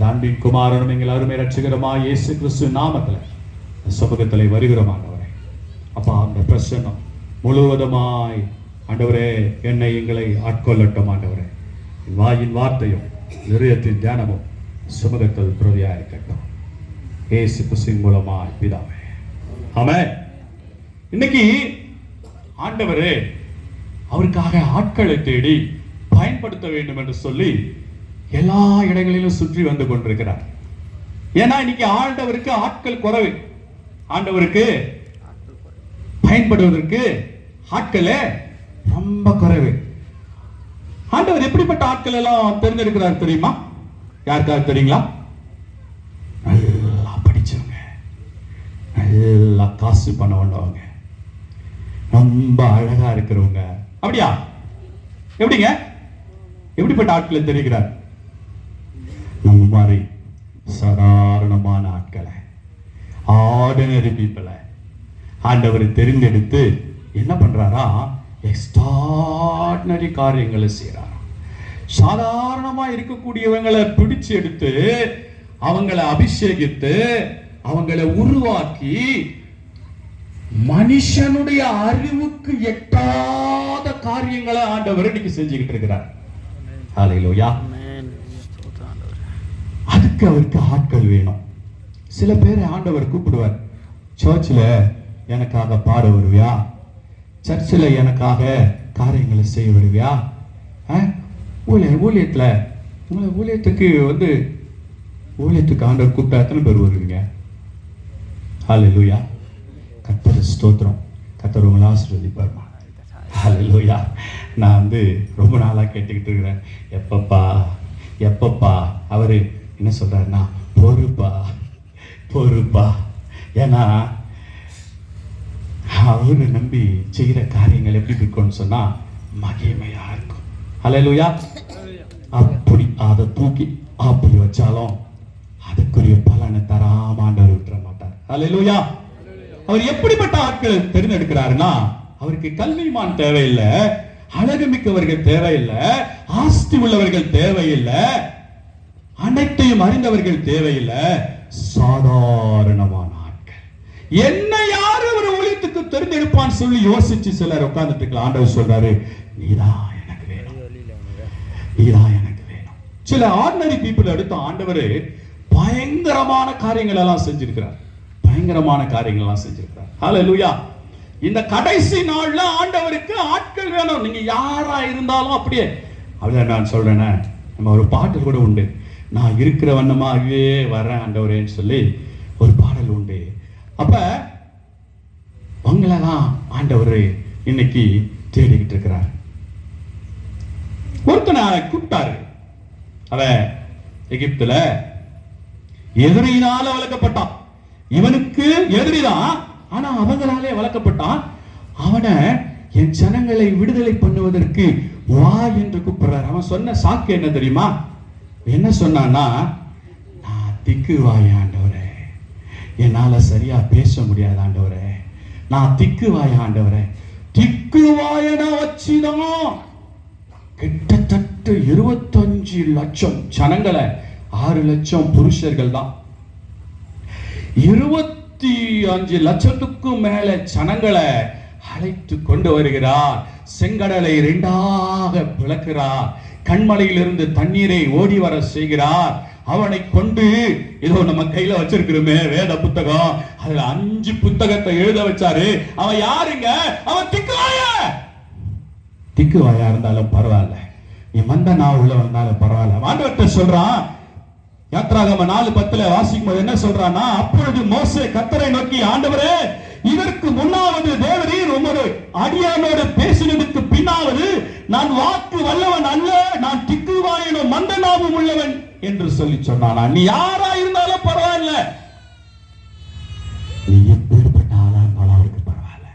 அன்பின் குமாரனும் எங்கள் அருமை ரட்சகருமாய் இயேசு கிறிஸ்து நாமத்தில் சமூகத்தில் வருகிறோம் ஆண்டவரே. அப்பா, அந்த பிரசன்னம் முழுவதுமாய் ஆண்டவரே என்னை எங்களை ஆட்கொள்ளட்டும் ஆண்டவரே. வாயின் வார்த்தையும் இதயத்தின் தியானமும் சமூகத்தில் பிரதியாக இருக்கட்டும். இயேசு கிறிஸ்துவின் மூலமாய் பிதாவே, ஆமென். இன்னைக்கு ஆண்டவரே அவருக்காக ஆட்களை தேடி பயன்படுத்த வேண்டும் என்று சொல்லி எல்லா இடங்களிலும் சுற்றி வந்து கொண்டிருக்கிறார். ஏன்னா இன்னைக்கு ஆண்டவருக்கு ஆட்கள் குறைவு. ஆண்டவருக்கு பயன்படுவதற்கு ஆட்களே ரொம்ப குறைவு. ஆண்டவர் எப்படிப்பட்ட ஆட்கள் எல்லாம் தேர்ந்தெடுக்கிறார் தெரியுமா? யாருக்காவது தெரியுங்களா? நல்லா படிச்சவங்க, நல்லா காசு பண்ண வந்தவங்க, ரொம்ப அழகா இருக்கிறவங்க. அப்படியா? எப்படிங்க? எப்படிப்பட்ட ஆட்களை தெரிகிறார்? நம்ம மாதிரி சாதாரணமான ஆட்களை, ஆர்டினரி பீப்பிளை ஆண்டவர் தெரிந்தெடுத்து என்ன பண்றாரா? எக்ஸ்ட்ராடினரி காரியங்களை செய்யறாரா. சாதாரணமா இருக்கக்கூடியவங்களை பிடிச்சு எடுத்து அவங்களை அபிஷேகித்து அவங்களை உருவாக்கி மனுஷனுடைய அறிவுக்கு எட்டாத காரியங்களை ஆண்டவர் இன்னைக்கு செஞ்சுக்கிட்டு இருக்கிறார். ஹல்லேலூயா. அதுக்கு அவருக்கு ஆட்கள் வேணும். சில பேரை ஆண்டவர் கூப்பிடுவார். சர்ச்சில் எனக்காக பாட வருவியா? சர்ச்சில் எனக்காக காரியங்களை செய்ய வருவியா? ஊழியத்தில் உங்களை ஊழியத்துக்கு ஆண்டவர் கூப்பிட்டா எத்தனை பேர் வருவீங்க? ஹல்லேலூயா. கர்த்தர் ஸ்தோத்திரம். கர்த்தர் உங்களை ஆசீர்வதிப்பார். ஹல்லேலூயா. நான் ரொம்ப நாளாக கேட்டுக்கிட்டு இருக்கிறேன், எப்பப்பா அவர் என்ன சொல்றாருன்னா, பொறுப்பா. ஏன்னா அவரு நம்பி செய்கிற காரியங்கள் எப்படி இருக்கும்னு சொன்னா மகிமையா இருக்கும். ஹல்லேலூயா. அப்படி அதை தூக்கி அப்படி வச்சாலும் அதுக்குரிய பலனை தராம ஆண்டவர் விட்டுற மாட்டார். ஹல்லேலூயா. அவர் எப்படிப்பட்ட ஆட்கள் தெரிந்தெடுக்கிறாருன்னா, அவருக்கு கல்விமான் தேவையில்லை, அழகு மிக்கவர்கள் தேவையில்லை, ஆஸ்தி உள்ளவர்கள் தேவையில்லை, அனைத்தையும் அறிந்தவர்கள் தேவையில்லை, சாதாரணமான ஆட்கள். என்ன யாரு ஒரு ஊழியத்துக்கு தெரிந்தெடுப்பான்னு சொல்லி யோசிச்சு சிலர் உட்கார்ந்துட்டு இருக்கலாம். ஆண்டவர் சொல்றாரு, நீதான் எனக்கு வேணும். சில ஆர்டினரி பீப்புள் எடுத்த ஆண்டவர் பயங்கரமான காரியங்கள் எல்லாம் செஞ்சிருக்கிறார். ஹல்லேலூயா. இந்த கடைசி நாள்ல ஆண்டவருக்கு ஆட்கள் வேணும். நீங்க யாரா இருந்தாலும் அப்படியே நான் சொல்றேன். நம்ம ஒரு பாடல் கூட உண்டு, நான் இருக்கிற வண்ணமாகவே வர்றேன் ஆண்டவரேன்னு சொல்லி ஒரு பாடல் உண்டு. அப்ப உங்களெல்லாம் ஆண்டவர் இன்னைக்கு தேடிக்கிட்டு இருக்கிறார். ஒருத்தனை கூப்பிட்டாரு. அவன் எகிப்துல எதிரியினால வளர்க்கப்பட்டான். இவனுக்கு எதிரிதான், ஆனா அவங்களாலே வளர்க்கப்பட்டான். அவனை என் ஜனங்களை விடுதலை பண்ணுவதற்கு வா என்று கூப்பிடுறார். அவன் சொன்ன சாக்கு என்ன தெரியுமா? என்ன சொன்னான்னா, நான் திக்குவாய் ஆண்டவரே, என்னால சரியா பேச முடியாது ஆண்டவரே, நான் திக்குவாய் ஆண்டவரே. திக்குவாயனா வச்சுதான் கிட்டத்தட்ட 25 லட்சம் ஜனங்களை, 6 லட்சம் புருஷர்கள் தான், 25 லட்சத்துக்கும் மேல ஜனங்களை அழைத்து கொண்டு வருகிறார். செங்கடலை 2ஆக பிளக்கிறார். கண்மலையிலிருந்து தண்ணீரை ஓடி வர செய்கிறார். அவனை கொண்டு ஏதோ நம்ம கையில வச்சிருக்கிறோமே வேத புத்தகம், அதுல 5 புத்தகத்தை எழுத வச்சாரு. அவன் யாருங்க? அவன் திக்குவாயா இருந்தாலும் பரவாயில்ல, நீ மந்த நான் உள்ள வந்தாலும் பரவாயில்ல. ஆண்டவர்கிட்ட சொல்றான். யாத்ராகமம் 4:10 வாசிக்கும் போது என்ன சொல்றான்னா, அப்பொழுது மோசே கர்த்தரை நோக்கி, ஆண்டவரே, இதற்கு முன்னாவது தேவரீர் உமது அடியானோடு பேசினதுக்கு பின்னாவது நான் வாக்கு வல்லவன் அல்ல, நான் திக்குவாயனும் மந்தனாவும் உள்ளவன் என்று சொல்லி சொன்னானா. நீ யாரா இருந்தாலும் பரவாயில்ல, நீ எப்பேற்பட்ட ஆளா இருந்தாலும் அவருக்கு பரவாயில்ல.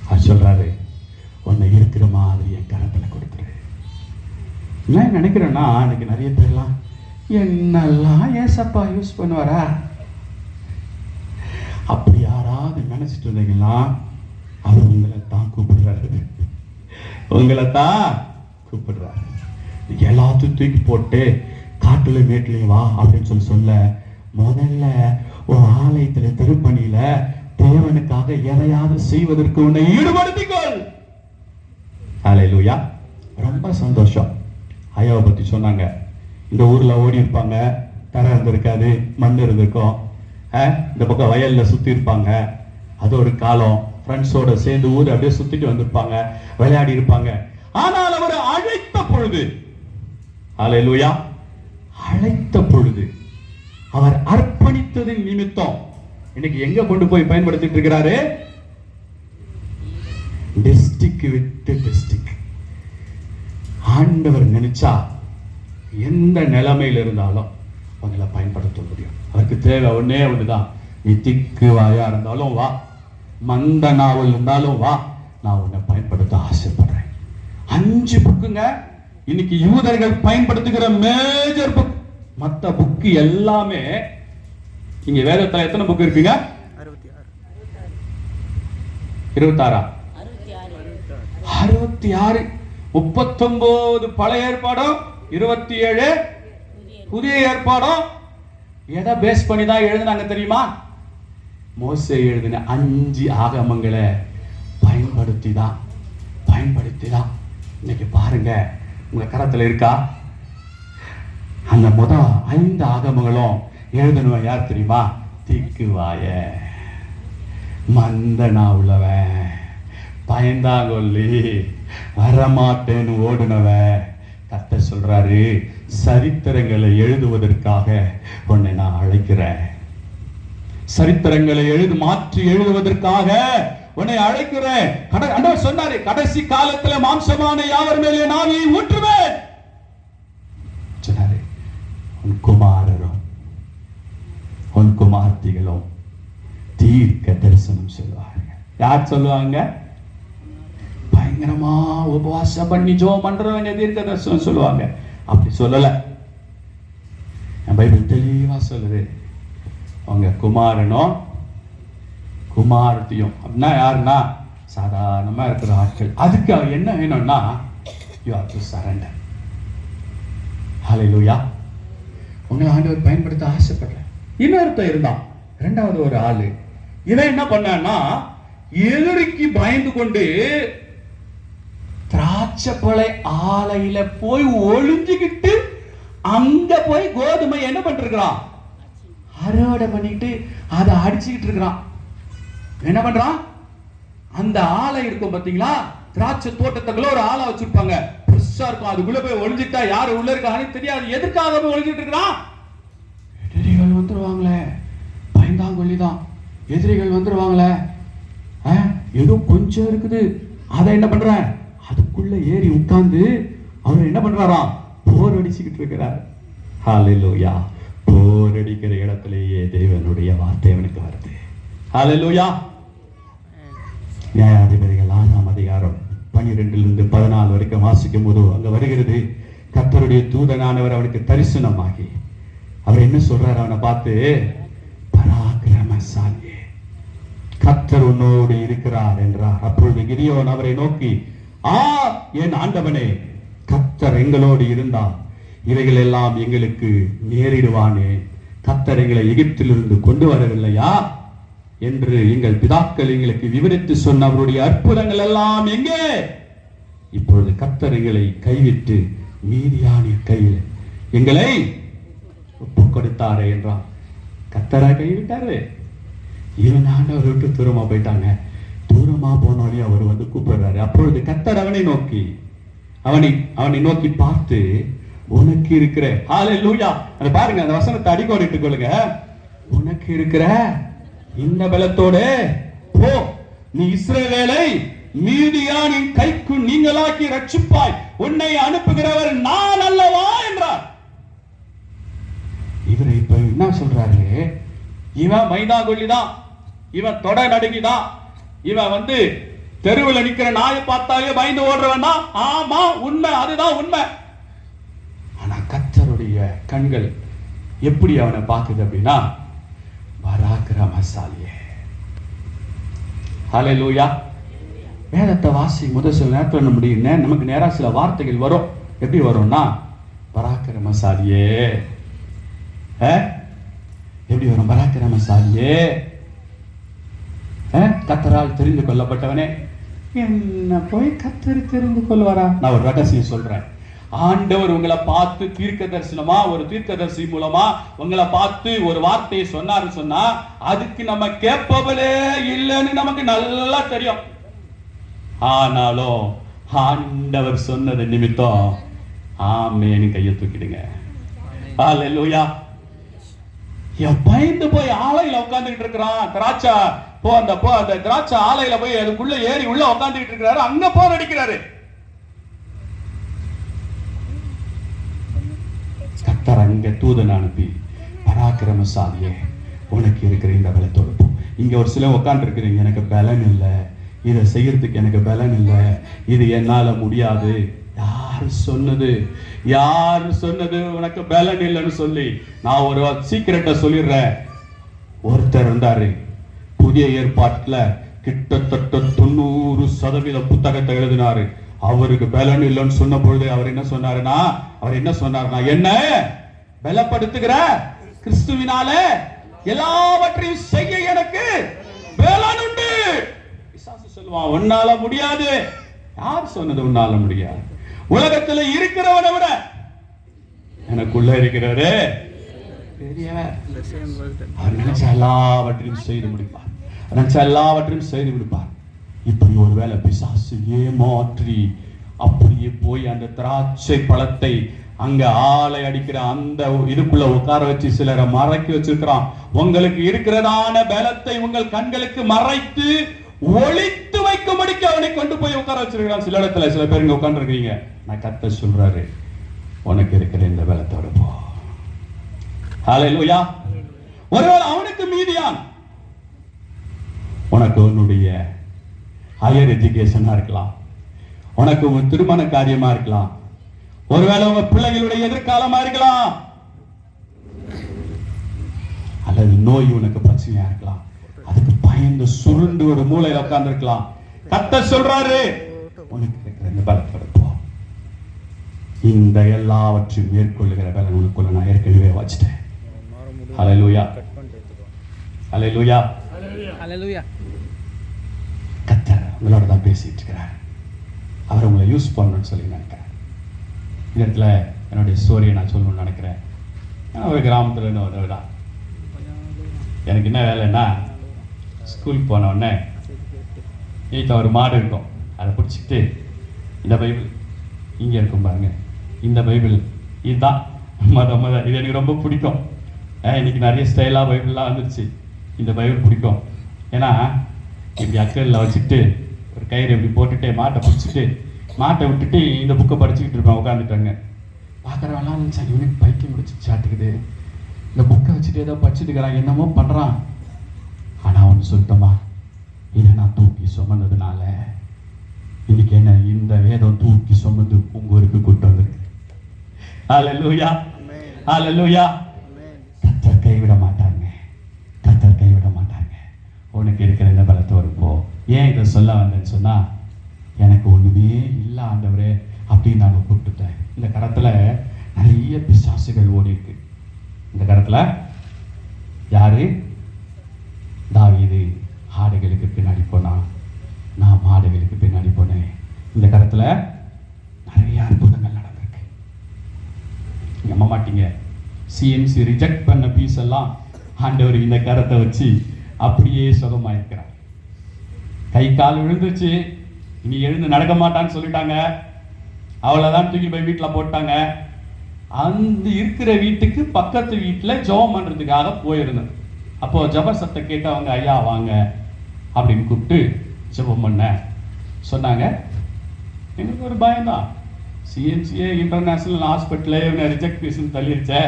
அவர் சொல்றாரு, உன்னை இருக்கிற மாதிரி என் கரத்துல கொடுத்துரு. நான் நினைக்கிறேன்னா, எனக்கு நிறைய பேர்லாம் என்னெல்லாம் ஏசப்பா யூஸ் பண்ணுவாரா அப்படி யாராவது நினைச்சிட்டு இருந்தீங்கன்னா, அவர் உங்களை தான் கூப்பிடுறாரு. எல்லாத்தையும் தூக்கி போட்டு காட்டுல மேட்டுலையும் வா அப்படின்னு சொல்ல முதல்ல ஒரு ஆலயத்துல திருப்பணியில தேவனுக்காக எதையாவது செய்வதற்கு உன்னை ஈடுபடுத்திக்கொள். ஹல்லேலூயா. ரொம்ப சந்தோஷம். ஐயாவை பத்தி சொன்னாங்க. இந்த ஊர்ல ஓடி இருப்பாங்க, தரை இருந்திருக்காது, மண் இருந்திருக்கும். இந்த பக்கம் வயல்ல சுத்தி இருப்பாங்க. அது ஒரு காலம். ஃப்ரெண்ட்ஸோட சேர்ந்து ஊர் அப்படியே சுத்திட்டு வந்திருப்பாங்க, விளையாடி இருப்பாங்க. ஆனால் அவர் அழைத்த பொழுது, ஹல்லேலூயா, அழைத்த பொழுது அவர் அர்ப்பணித்ததின் நிமித்தம் இன்னைக்கு எங்க கொண்டு போய் பயன்படுத்திட்டு இருக்கிறாரு? டிஸ்ட்ரிக்ட் விட்டு டிஸ்ட்ரிக்ட். ஆண்டவர் நினைச்சா எந்த நிலைமையில் இருந்தாலும் உங்களை பயன்படுத்த முடியும். அவருக்கு தேவை ஒன்னே ஒண்ணுதான். நீ திக்கு வாயா இருந்தாலும் வா, மந்த நாவல் இருந்தாலும் வா, நான் உன்னை பயன்படுத்த ஆசைப்படுறேன். 5 புக்குங்க இன்னைக்கு யூதர்கள் பயன்படுத்துகிற மேஜர் புக். மற்ற புக்கு எல்லாமே இங்க வேதத்துல எத்தனை புக் இருக்குங்க? 26 66 39 பழைய ஏற்பாடும் 27 புதிய ஏற்பாடும். எதை பேஸ் பண்ணி தான் எழுதினாங்க தெரியுமா? மோசே எழுதின 5 ஆகமங்களை பயன்படுத்தி தான் இன்னைக்கு பாருங்க, உங்க கரத்துல இருக்கா? அந்த முதல் 5 ஆகமங்களும் எழுதணும் யார் தெரியுமா? திக்குவாய, மந்தனா உள்ளவன், பயந்தாங்கொல்லி, வரமாட்டேன்னு ஓடுனவன். கர்த்தர் சொல்றாரு, சரித்திரங்களை எழுதுவதற்காக உன்னை நான் அழைக்கிறேன். சரித்திரங்களை மாற்றி எழுதுவதற்காக உன்னை அழைக்கிறேன். ஆண்டவர் சொன்னாரு, கடைசி காலத்துல மாம்சமான யாவர் மேலே ஆவியை ஊற்றுவேன் சொன்னாரு. உன் குமாரரும் உன் குமார்த்திகளும் தீர்க்க தரிசனம் சொல்லுவாங்க. யார் சொல்லுவாங்க? பயங்கரமா உபவாசம் பண்ணி ஜெபம் பண்றவங்க தீர்க்க தரிசனம் சொல்லுவாங்க. அப்படி சொல்லல, பைபிள் தெளிவா சொல்லுது, அவங்க குமாரனும் குமாரத்தியும். அப்படின்னா யாருன்னா சாதாரணமா இருக்கிற ஆட்கள். அதுக்கு என்ன வேணும்னா you have to surrender. ஹல்லேலூயா. உங்களை ஆண்டவர் பயன்படுத்த ஆசைப்படல. இன்னொருத்தர் இருந்தான், 2வது ஒரு ஆளு. இவன் என்ன பண்ணான்னா, எதிரிக்கு பயந்து கொண்டு திராட்சைப்பழ ஆலையில போய் ஒளிஞ்சுக்கிட்டு அங்க போய் கோதுமை என்ன பண்ணிருக்கிறான்? அறுவடை பண்ணிட்டு அதை அடிச்சுக்கிட்டு இருக்கிறான். என்ன பண்றான்? அந்த ஆலை இருக்கும் பாத்தீங்களா, திராட்சை தோட்டத்துக்குள்ள ஒரு ஆலை வச்சிருப்பாங்க, பெருசா இருக்கும். அதுக்குள்ள போய் ஒளிஞ்சிட்டா யாரு உள்ள இருக்கான்னு தெரியாது. எதுக்காக போய் ஒளிஞ்சிட்டு இருக்கிறான்? எதிரிகள் வந்துருவாங்களே, பயந்தாங்கொல்லிதான், எதிரிகள் வந்துருவாங்களே, ஏதோ கொஞ்சம் இருக்குது, அதை என்ன பண்றேன், அதுக்குள்ள ஏறி உட்கார்ந்து அவர் என்ன பண்றாராம்? போர் அடிச்சுக்கிட்டு இருக்கிறார். ஹல்லேலூயா. போர் அடிக்கிற இடத்திலேயே தேவனுடைய வார்த்தை அவனுக்கு வருது. ஹல்லேலூயா. நியாயாதிபதிகள் 6ஆம் அதிகாரம் 12 - 14 வரைக்கும் வாசிக்கும் போது அங்க வருகிறது, கர்த்தருடைய தூதனானவர் அவனுக்கு தரிசனமாகி அவர் என்ன சொல்றாரு? அவனை பார்த்து, பராக்கிரமசாலியே, கர்த்தர் உன்னோடு இருக்கிறார் என்றார். அப்பொழுது கிதியோன் அவரை நோக்கி, என் ஆண்டவனே, கர்த்தர் எங்களோடு இருந்தார், இவைகள் எல்லாம் எங்களுக்கு நேரிடுவானே. கர்த்தர் எங்களை எகிப்திலிருந்து கொண்டு வரவில்லையா என்று எங்கள் பிதாக்கள் எங்களுக்கு விவரித்து சொன்ன அவருடைய அற்புதங்கள் எல்லாம் எங்கே? இப்பொழுது கர்த்தர் எங்களை கைவிட்டு மீதியானின் கையில் எங்களை ஒப்பு கொடுத்தாரே என்றான். கர்த்தரா கைவிட்டாரு? இவன் ஆண்டவர் விட்டு தூரமா போயிட்டாங்க. தூரமா போனாலே அவர் வந்து கூப்பிடுறாரு. அப்பொழுது கர்த்தர் அவனை நோக்கி பார்த்து, உனக்கு இருக்கிற, ஹல்லேலூயா, அத பாருங்க, அந்த வசனத்தை அடிக்கோடிட்டுக் கொள்ளுங்க. உனக்கு இருக்கிற இந்த பலத்தோட போ, நீ இஸ்ரவேலை மீதியானின் கைக்கு நீங்களாக்கி ரட்சிப்பாய், உன்னை அனுப்புகிறவர் நான் அல்லவா என்றார். இவரை இப்ப என்ன சொல்றாரு? இவன் மைதாங்கொல்லிதான், இவன் தொட நடுங்கிதான், இவன் வந்து தெருவில் நிக்கிற நாயை பார்த்தாலே பயந்து ஓடுறவன் தான். ஆமா, உண்மை, அதுதான் உண்மை. ஆனா கர்த்தருடைய கண்கள் எப்படி அவனை பார்க்குது அப்படின்னா, பராக்கிரமசாலியே. ஹல்லேலூயா. வேதத்தை வாசி முதல் சில நேரத்தில் நமக்கு நேரா சில வார்த்தைகள் வரும். எப்படி வரும்னா, பராக்கிரமசாலியே, எப்படி வரும்? பராக்கிரமசாலியே, கர்த்தரால் தெரிந்து கொள்ளப்பட்டவனே. என்ன போய் கர்த்தர் தெரிந்து கொள்வாரா? நான் ஒரு ரகசியம் சொல்றேன். ஆண்டவர் உங்களை பார்த்து தீர்க்க தரிசனமா, ஒரு தீர்க்கதரிசி மூலமா உங்களை பார்த்து ஒரு வார்த்தையை சொன்னாரு சொன்னா, அதுக்கு நம்ம கேப்பபிளே இல்லைன்னு நமக்கு நல்லா தெரியும். ஆனாலும் ஆண்டவர் சொன்னது நிமித்தம் ஆமேன்னு கையை தூக்கிடுங்க. ஹல்லேலூயா. பயந்து போய் ஆலையில உட்கார்ந்துட்டு இருக்கிறான். திராட்சை அந்த திராட்சை ஆலையில போய் அதுக்குள்ள ஏறி உள்ள உட்கார்ந்துட்டு இருக்கிறாரு. அங்க போர் அடிக்கிறாரு. கர்த்தர் அங்க தூதன் அனுப்பி, பராக்கிரமசாலியே, உனக்கு இருக்கிற இந்த பலத்தோடு போ. இங்க ஒரு சில உட்கார்ந்து இருக்கிறீங்க, எனக்கு பலன் இல்லை, இதை செய்யறதுக்கு எனக்கு பலன் இல்லை, இது என்னால முடியாது. யாரு சொன்னது? யாரு சொன்னது உனக்கு பலன் இல்லைன்னு சொல்லி? நான் ஒரு சீக்கிரட்டை சொல்லிடுறேன். ஒருத்தர் இருந்தாரு, புதிய ஏற்பாட்டுல கிட்டத்தட்ட 90% புத்தகத்தை எழுதினாரு. அவருக்கு பலன் இல்லைன்னு சொன்ன பொழுது அவர் என்ன சொன்னாருன்னா, என்ன பலப்படுத்துகிற கிறிஸ்துவினாலே எல்லாவற்றையும் செய்ய எனக்கு பலன் உண்டு. பிசாசு சொல்லுவான், உன்னால முடியாது. யார் சொன்னது உன்னால முடியாது? உலகத்துல இருக்கிறவனை விட எனக்குள்ள இருக்கிறவரு பெரியவர். அவர் நினைச்ச எல்லாவற்றையும் செய்து முடிப்பார். இப்படி ஒருவேளை பிசாசு ஏமாற்றி அப்படியே போய் அந்த திராட்சை பழத்தை அங்க ஆலை அடிக்கிற அந்த இதுக்குள்ள உட்கார வச்சு சிலரை மறைக்க வச்சிருக்கிறான். உங்களுக்கு இருக்கிறதான பலத்தை உங்கள் கண்களுக்கு மறைத்து ஒளித்து வைக்கும்படிக்கு அவனை கொண்டு போய் உட்கார வச்சிருக்கிறான். சில இடத்துல சில பேர் இங்க உட்கார்ந்து இருக்கீங்க. நான் கர்த்தர் சொல்றாரு, உனக்கு இருக்கிற இந்த பலத்தோட போ. ஹல்லேலூயா. ஒருவேளை அவனுக்கு மீதியான் உனக்கு உன்னுடைய ஹையர் எஜுகேஷனா இருக்கலாம், உனக்கு உங்க திருமண காரியமா இருக்கலாம், ஒருவேளை உங்க பிள்ளைகளுடைய எதிர்காலமா இருக்கலாம், அல்லது நோய் உனக்கு பிரச்சனையா இருக்கலாம். அதுக்கு பயந்து சுருண்டு ஒரு மூலையில உட்கார்ந்து இருக்கலாம். கர்த்தர் சொல்றாரு, உனக்கு இருக்கிற இந்த பலத்தோட போ. இந்த எல்லாவற்றையும் மேற்கொள்ளுகிற பலன் உனக்குள்ள நான் ஏற்கனவே வச்சிட்டேன். ஹல்லேலூயா, ஹல்லேலூயா, ஹல்லேலூயா. கர்த்தர் உங்களோட தான் பேசிட்டு இருக்கிறார். அவர் உங்களை யூஸ் பண்ணணும்னு சொல்லி நினைக்கிறேன். இந்த இடத்துல என்னுடைய ஸ்டோரியை நான் சொல்லணும்னு நினைக்கிறேன். ஒரு கிராமத்தில் இன்னொரு எனக்கு என்ன வேலைன்னா, ஸ்கூலுக்கு போன உடனே வீட்டில் ஒரு மாடு இருக்கும். அதை பிடிச்சிக்கிட்டு இந்த பைபிள் இங்கே இருக்கும் பாருங்க, இந்த பைபிள் இதுதான் இது எனக்கு ரொம்ப பிடிக்கும். இன்னைக்கு நிறைய ஸ்டைலாக பைபிள்லாம் வந்துருச்சு. இந்த பைபிள் பிடிக்கும். ஏன்னா இப்படி அக்கறையில் வச்சுட்டு ஒரு கயிறு இப்படி போட்டுட்டு மாட்டை பிடிச்சிட்டு மாட்டை விட்டுட்டு இந்த புக்கை படிச்சுக்கிட்டு இருப்பேன். உட்காந்துட்டாங்க பார்க்குறவெல்லாம் இருந்துச்சா, இவனுக்கு பைத்தியம் முடிச்சு சாட்டுக்குது, இந்த புக்கை வச்சுட்டு ஏதோ படிச்சுட்டு இருக்கிறான், என்னமோ பண்ணுறான். ஆனால் ஒன்று சொல்லிட்டோமா, இதை நான் தூக்கி சுமந்ததுனால இன்னைக்கு என்ன இந்த வேதம் தூக்கி சுமந்து உங்க ஊருக்கு கூட்டு வந்திருக்கு. ஹல்லேலூயா, ஹல்லேலூயா. கர்த்தர் கைவிட மாட்டாங்க, கர்த்தர் கைவிட மாட்டாங்க. உனக்கு இருக்கிற இந்த பலத்தோடு போ. ஏன் இதை சொல்ல வந்தேன்னு சொன்னா, எனக்கு ஒண்ணுமே இல்லை ஆண்டவரே அப்படின்னு நாங்கள் கூப்பிட்டுட்டேன். இந்த கரத்துல நிறைய பிசாசுகள் ஓடி இருக்கு. இந்த கரத்துல யாரு? தாவீது ஆடுகளுக்கு பின்னாடி போனான், நான் மாடுகளுக்கு பின்னாடி போனேன். இந்த கரத்துல நிறைய அற்புதங்கள் நடந்திருக்கு. நம்ப மாட்டீங்க, சிஎம்சி ரிஜெக்ட் பண்ண பீஸ் எல்லாம் ஆண்டவர் இந்த கரத்தை வச்சு அப்படியே சுகமாயிருக்கிறார். கை கால் விழுந்துச்சு, இனி எழுந்து நடக்க மாட்டான்னு சொல்லிட்டாங்க. அவ்வளவுதான், தூக்கி போய் வீட்டில் போட்டாங்க. அந்த இருக்கிற வீட்டுக்கு பக்கத்து வீட்டில் ஜெபம் பண்றதுக்காக போயிருந்தேன். அப்போ ஜெப சத்தை கேட்டவங்க, ஐயா வாங்க அப்படின்னு கூப்பிட்டு ஜெபம் பண்ண சொன்னாங்க. எனக்கு ஒரு பயம்தான், சிஎம்சிஏ இன்டர்நேஷனல் ஹாஸ்பிட்டலே இவனை ரிஜெக்ட் பீஸ்ன்னு தள்ளிருச்சே,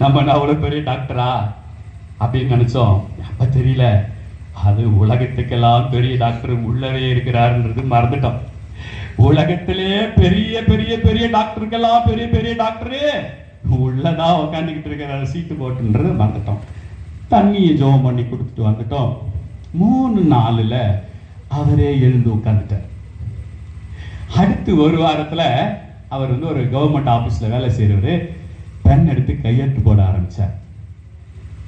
நம்ம அவ்வளோ பெரிய டாக்டரா அப்படின்னு நினைச்சோம். அப்ப தெரியல, அது உலகத்துக்கெல்லாம் பெரிய டாக்டர் உள்ளவே இருக்கிறாருன்றது மறந்துட்டோம். உலகத்திலே பெரிய பெரிய பெரிய டாக்டருக்கெல்லாம் பெரிய பெரிய டாக்டரு உள்ளதான் உட்காந்துக்கிட்டு இருக்கிற சீட்டு போட்டுன்றது மறந்துட்டோம். தண்ணியை ஜெபம் பண்ணி கொடுத்துட்டு வந்துட்டோம். 3 நாளில் அவரே எழுந்து உட்காந்துட்டார். அடுத்து ஒரு வாரத்துல அவர் வந்து ஒரு கவர்மெண்ட் ஆபீஸ்ல வேலை செய்யறவரு. பென் எடுத்து கையெழுத்து போட ஆரம்பிச்சார்.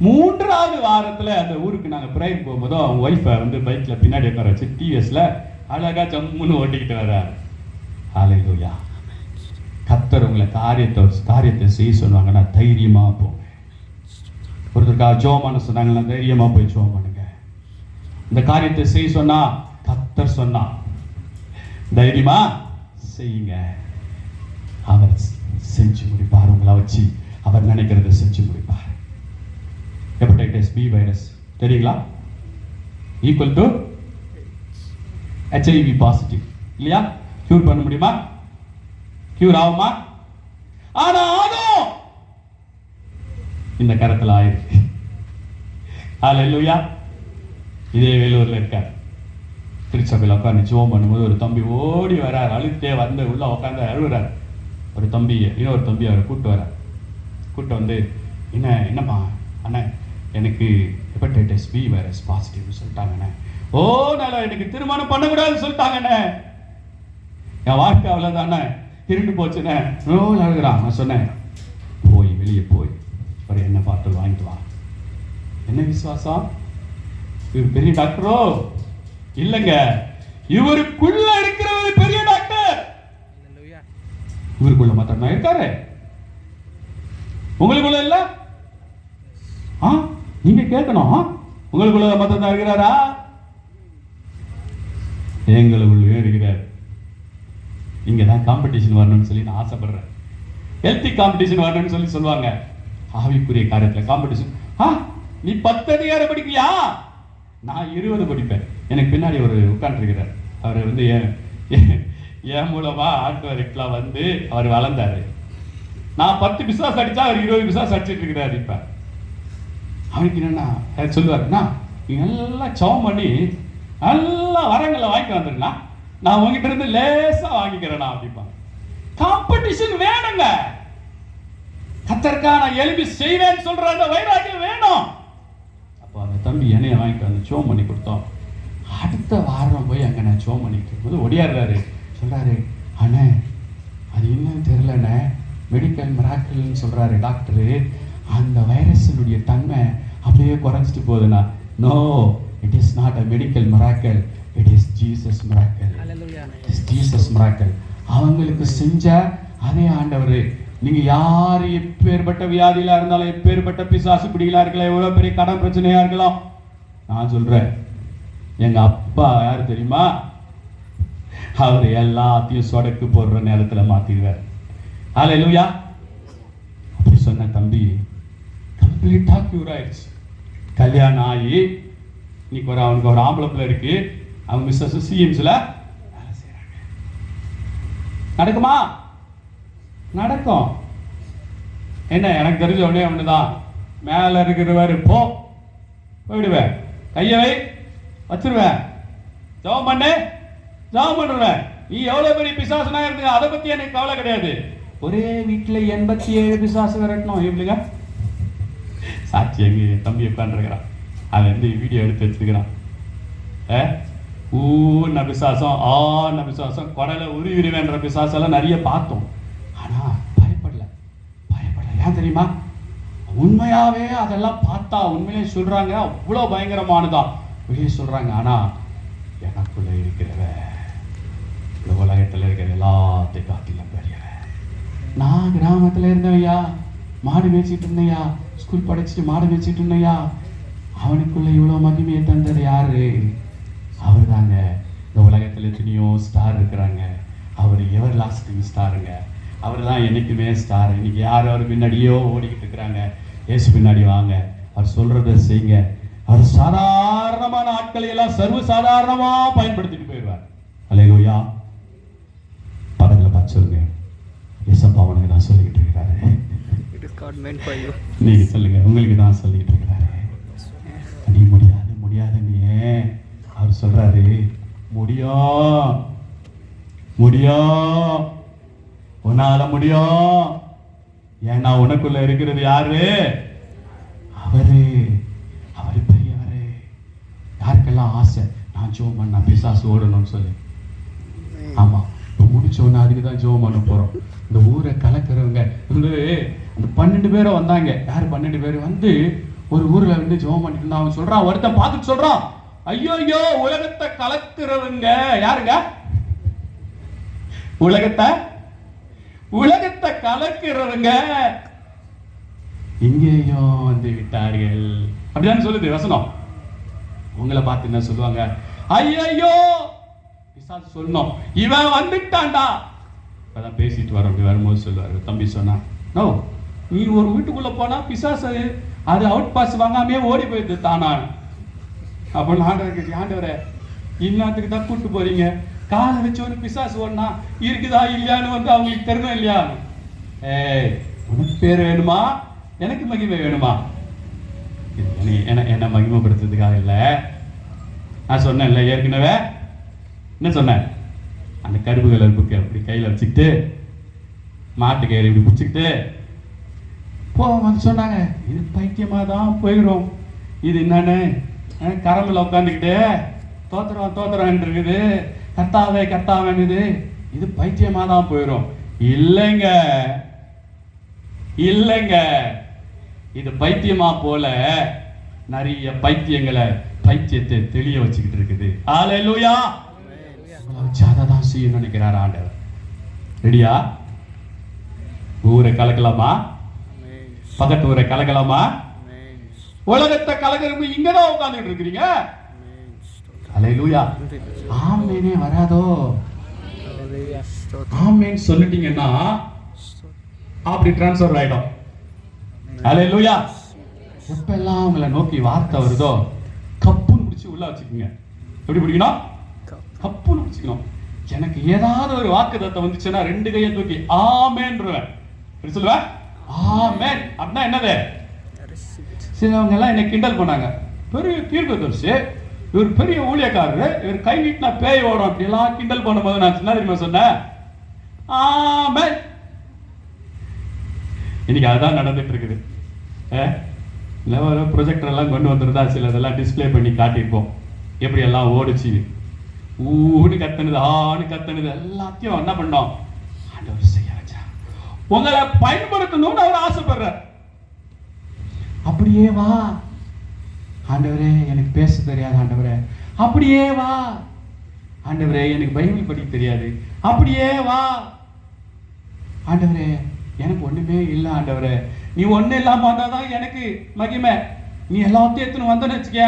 3வது வாரத்துல அந்த ஊருக்கு நாங்க பிரேயர் போகும்போது அவங்க ஒய்ஃபை வந்து பைக்ல பின்னாடி உட்கார வச்சு டிவிஎஸ்ல அழகா ஜம்முன்னு ஓட்டிக்கிட்டு வர்றாரு. ஹல்லேலூயா. கர்த்தர் உங்களை காரியத்தை செய்ய சொன்னாங்கன்னா தைரியமா போங்க. ஒருத்தருக்காக ஜெபம் பண்ண சொன்னாங்கன்னா தைரியமா போய் ஜெபம் பண்ணுங்க. இந்த காரியத்தை செய்ய சொன்னா கர்த்தர் சொன்னா தைரியமா செய்யுங்க. அவர் செஞ்சு முடிப்பார். உங்களை வச்சு அவர் நினைக்கிறத செஞ்சு முடிப்பார். ஹெப்படைட்டிஸ் பி வைரஸ் தெரியுங்களா? ஈக்குவல் டு HIV பாசிட்டிவ் இல்லையா? கியூர் பண்ண முடியுமா? கியூர் ஆகுமா? ஆனா ஆகும். இந்த கரத்துல ஆயிருக்கு. ஹல்லேலூயா. இதே வேலூர்ல இருக்கார். திருச்சபையில் உட்காந்து ஜெபம் பண்ணும்போது ஒரு தம்பி ஓடி வரார். அழுத்தே வந்து உள்ள உட்காந்து அழுகுறார். ஒரு தம்பி இன்னொரு தம்பி அவரை கூப்பிட்டு வரார். கூப்பிட்டு வந்து என்னம்மா அண்ணா எனக்கு ஹெப்படைட்டிஸ் பி வைரஸ் பாசிட்டிவ்னு சொல்லிட்டாங்கண்ணே. ஓ நல்லா எனக்கு திருமணம் பண்ணக்கூடாதுன்னு சொல்லிட்டாங்கண்ணே. என் வாழ்க்கை அவ்வளோதானே திருட்டு போச்சுண்ணே. அழுகிறான். நான் சொன்னேன் போய் வெளியே போய் ஒரு எண்ணெய் பாட்டில் வாங்கிட்டு வா. என்ன விசுவாசம்? இவர் பெரிய டாக்டரோ? இல்லைங்க, இவருக்குள்ள இருக்கிறவர் பெரிய டாக்டர். இவருக்குள்ள மாத்திரம் தான் இருக்காரு, உங்களுக்குள்ள இல்ல. நீங்க கேட்கணும், உங்களுக்குள்ள மாத்திரம் தான் இருக்கிறாரா? எங்களுக்குள்ளே இருக்கிறார். இங்கதான் காம்படிஷன் வரணும்னு சொல்லி நான் ஆசைப்படுறேன். ஹெல்த்தி காம்படிஷன் வரணும்னு சொல்லி சொல்லுவாங்க. ஆவிக்குரிய காரியத்துல காம்படிஷன். நீ 10 அதிகாரம் படிக்கியா? நான் 20 படிப்பேன். எனக்கு பின்னாடி ஒரு உட்காந்துருக்கிறார். அவர் வந்து என் மூலமா ஆட்டுவரைக்கெல்லாம் வந்து அவர் வளர்ந்தாரு. நான் 10 பிசாஸ் அடிச்சா அவர் 20 பிசாஸ் அடிச்சுட்டு இருக்கிறார். இப்ப அவனுக்கு என்னன்னா சொல்லுவாருன்னா, நீ நல்லா சவம் பண்ணி நல்லா வரங்களை வாங்கிட்டு வந்துருனா, நான் உங்ககிட்ட இருந்து லேசா வாங்கிக்கிறேனா அப்படிப்பா. காம்படிஷன் வேணுங்க. கத்தர்க்கா நான் எழுப்பி செய்வேன்னு சொல்ற அந்த வைராக்கியம் வேணும். அப்போ அந்த தம்பி என்னைய வாங்கிட்டு வந்து சோம் பண்ணி கொடுத்தோம். அடுத்த வாரம் போய் அங்கே நான் சோம் பண்ணிட்டு இருக்கும்போது ஒடியாடுறாரு. சொல்றாரு, அண்ணே அது என்னன்னு தெரியலண்ணே, மெடிக்கல் மிராக்கிள்னு சொல்றாரு டாக்டரு. அந்த வைரஸினுடைய தன்மை அப்படியே குறைஞ்சிட்டு போகுதுண்ணா. No, it is not a medical miracle, it is Jesus miracle. Jesus miracle. அவங்களுக்கு செஞ்ச அதே ஆண்டவர். நீங்க யாரு எப்பேற்பட்ட வியாதியில இருந்தாலும், எப்பேற்பட்ட பிசாசு பிடிகளா இருக்கலாம், எவ்வளவு பெரிய கடன் பிரச்சனையா இருக்கலாம், நான் சொல்றேன், எங்க அப்பா யாரு தெரியுமா? அவர் எல்லாத்தையும் சொடக்கு போடுற நேரத்துல மாத்திடுவார். ஹல்லேலூயா. அப்படி சொன்ன தம்பி கம்ப்ளீட்டா கியூர் ஆயிடுச்சு. கல்யாணம் ஆகி இன்னைக்கு அவனுக்கு ஒரு ஆம்பளை பிள்ளை இருக்கு. அவங்க மிஸ்ஸஸ் சிஎம்ஸ்ல வேலை செய்யறாங்க. நடக்குமா? நடக்கும். என்ன, எனக்கு தெரிஞ்ச உடனே ஒண்ணுதான், மேல இருக்கிறவர் போயிடுவேன், கையை வை வச்சிருவேன், ஜெபம் பண்ணு, ஜெபம் பண்ணுவேன். நீ எவ்வளவு பெரிய பிசாசுனா இருந்து அதை பத்தி எனக்கு கவலை கிடையாது. ஒரே வீட்டுல 87 பிசாசு விரட்டணும். எப்படிங்க? சாட்சி எங்க தம்பி உட்காந்துருக்கிறான். அவன் வந்து வீடியோ எடுத்து வச்சிருக்கிறான். பிசாசம் பிசாசம் குடலை உருவிடுவேன்ற பிசாசெல்லாம் நிறைய பார்த்தோம். ஆனா பயப்படல. ஏன் தெரியுமா? உண்மையாவே அதெல்லாம் பார்த்தா உண்மையிலே சொல்றாங்க அவ்வளவு பயங்கரமானதா வெளியே சொல்றாங்க. ஆனா எனக்குள்ள இருக்கிறவ இந்த உலகத்துல இருக்கிற எல்லாத்தையும் காட்டிலும் பெரியவ. நான் கிராமத்துல இருந்தவையா, மாடு மேய்ச்சிட்டு இருந்தையா, ஸ்கூல் படிச்சுட்டு மாடு மேய்ச்சிட்டு இருந்தையா. அவனுக்குள்ள இவ்வளவு மகிமையை தந்தது யாரு? அவர் தாங்க. இந்த உலகத்துல எத்தனையோ ஸ்டார் இருக்கிறாங்க, அவர் எவர் லாஸ்டிங் ஸ்டாருங்க. அவர் தான் என்னைக்குமே ஸ்டார். இன்னைக்கு யார் அவர் பின்னாடியோ ஓடிக்கிட்டு இருக்கிறாங்க. ஏசு பின்னாடி வாங்க, அவர் சொல்றத செய்யுங்க. அவர் சாதாரணமான ஆட்களை எல்லாம் சர்வ சாதாரணமா பயன்படுத்திட்டு போயிடுவார். அல்லேலூயா. பக்கத்துல பார்த்து சொல்லுங்க, ஏசப்பா அவனுக்கு தான் சொல்லிக்கிட்டு இருக்கிறாரு. நீங்க சொல்லுங்க, உங்களுக்கு தான் சொல்லிக்கிட்டு இருக்கிறாரு. நீ முடியாது நீ. அவர் சொல்றாரு, முடியும், உன்னால முடியும். ஏன்னா உனக்குள்ள இருக்கிறது யாரு? அவரு பெரியவரு. யாருக்கெல்லாம் ஆசை நான் ஜெபம் பண்ணா பிசாசு ஓடணும்னு சொல்லி? ஆமா, இப்ப முடிச்ச உடனே அதுக்கு தான் ஜெபம் பண்ண போறோம். இந்த ஊரை கலக்கிறவங்க வந்து அந்த 12 பேரும் வந்தாங்க. யாரு 12 பேர் வந்து ஒரு ஊர்ல வந்து ஜெபம் பண்ணிட்டு இருந்தா அவன் சொல்றான், ஒருத்தன் பார்த்துட்டு சொல்றான், ஐயோ ஐயோ உலகத்தை கலக்கிறவங்க யாருங்க? உலகத்தை கலக்கிறவங்க இங்கேயும் வந்து விட்டார்கள் அப்படிதான் சொல்லுது வசனம். உங்களை பார்த்து என்ன சொல்லுவாங்க? ஐயோ பிசாசு சொல்லணும், இவன் வந்துட்டான்டா. அதான் பேசிட்டு வர அப்படி வரும்போது சொல்லுவாரு, தம்பி சொன்னா, நோ நீ ஒரு வீட்டுக்குள்ள போனா பிசாசு அது அவுட் பாஸ் வாங்காமே ஓடி போயிடுது தானா. அப்போ ஆண்டவரே இன்னத்துக்கு தான் கூட்டு போறீங்க, காலை வச்சு ஒரு பிசாசு ஓடனா இருக்குதா இல்லையான்னு வந்து அவங்களுக்கு தெரியணும் இல்லையா? ஏய் உனக்கு பேர் வேணுமா, எனக்கு மகிமை வேணுமா? என்ன மகிமைப்படுத்துறதுக்காக இல்லை. நான் சொன்னேன்ல ஏற்கனவே, என்ன சொன்னேன்? அந்த கருப்பு கலர் புக்கு அப்படி கையில் வச்சுக்கிட்டு மாட்டு கயிறு இப்படி பிடிச்சிக்கிட்டு வந்து சொன்னாங்க, இது பைத்தியமாக தான் போயிடும். இது என்னன்னு கரம்பில் உட்காந்துக்கிட்டு தோத்துறோம் இருக்குது, கர்த்தாவேன்னுது, இது பைத்தியமாக தான் போயிடும். இல்லைங்க, இது பைத்தியமா போல நிறைய பைத்தியத்தை தெளிய வச்சுக்கிட்டு இருக்குது. ஹல்லேலூயா. தான் செய்யணும்னு நினைக்கிறார் ஆண்டவர். ரெடியா? ஊரை கலக்கலாமா? பக்கத்து ஊரை கலக்கலாமா? உலகத்தை கலக்கிறவங்க இங்கதான் உட்கார்ந்துட்டு இருக்கிறீங்க. ஹல்லேலூயா. ஆமெனே வராதோ? ஆமென் சொல்லிட்டீங்கன்னா அப்படி டிரான்ஸ்ஃபர் ஆயிடும். ஹல்லேலூயா. எப்பெல்லாம் உங்களை நோக்கி வார்த்தை வருதோ கப்புன்னு பிடிச்சி உள்ள வச்சுக்கோங்க. எப்படி பிடிக்கணும்? கப்புன்னு பிடிச்சிக்கணும். எனக்கு ஏதாவது ஒரு வாக்குத்தத்தம் வந்துச்சுன்னா 2 கையை தூக்கி ஆமென்றுவேன். எப்படி சொல்லுவேன்? ஆமென் அப்படின்னா என்னது? சிலவங்க எல்லாம் என்னை கிண்டல் பண்ணாங்க, பெரிய தீர்க்கதரிசி, இவர் பெரிய ஊழியக்காரரு, இவர் கை நீட்டினா பேய் ஓடும் அப்படிலாம் கிண்டல் பண்ணும்போது நான் என்ன தெரியுமா சொன்னேன்? ஆமென். இன்னைக்கு அதுதான் நடந்துட்டு இருக்குது. ப்ரொஜெக்டர் எல்லாம் கொண்டு வந்துருந்தா சில இதெல்லாம் டிஸ்பிளே பண்ணி காட்டியிருப்போம், எப்படி எல்லாம் ஓடிச்சு, ஊன்னு கத்துனது, ஆன்னு கத்துனது எல்லாத்தையும் என்ன பண்ணோம்? ஆண்டவர் செய்ய வச்சா. உங்களை பயன்படுத்தணும்னு அவர் ஆசைப்படுறார். அப்படியே வா ஆண்டவரே, எனக்கு பேச தெரியாது ஆண்டவரே, அப்படியே வா ஆண்டவரே, எனக்கு பைபிள் படிக்க தெரியாது, அப்படியே வா ஆண்டவரே, எனக்கு ஒண்ணுமே இல்லை ஆண்டவரே, நீ ஒண்ணு இல்லாம வந்தாதான் எனக்கு மகிமை, நீ எல்லாத்தையும் எடுத்துன்னு வந்தேன்னு வச்சுக்க,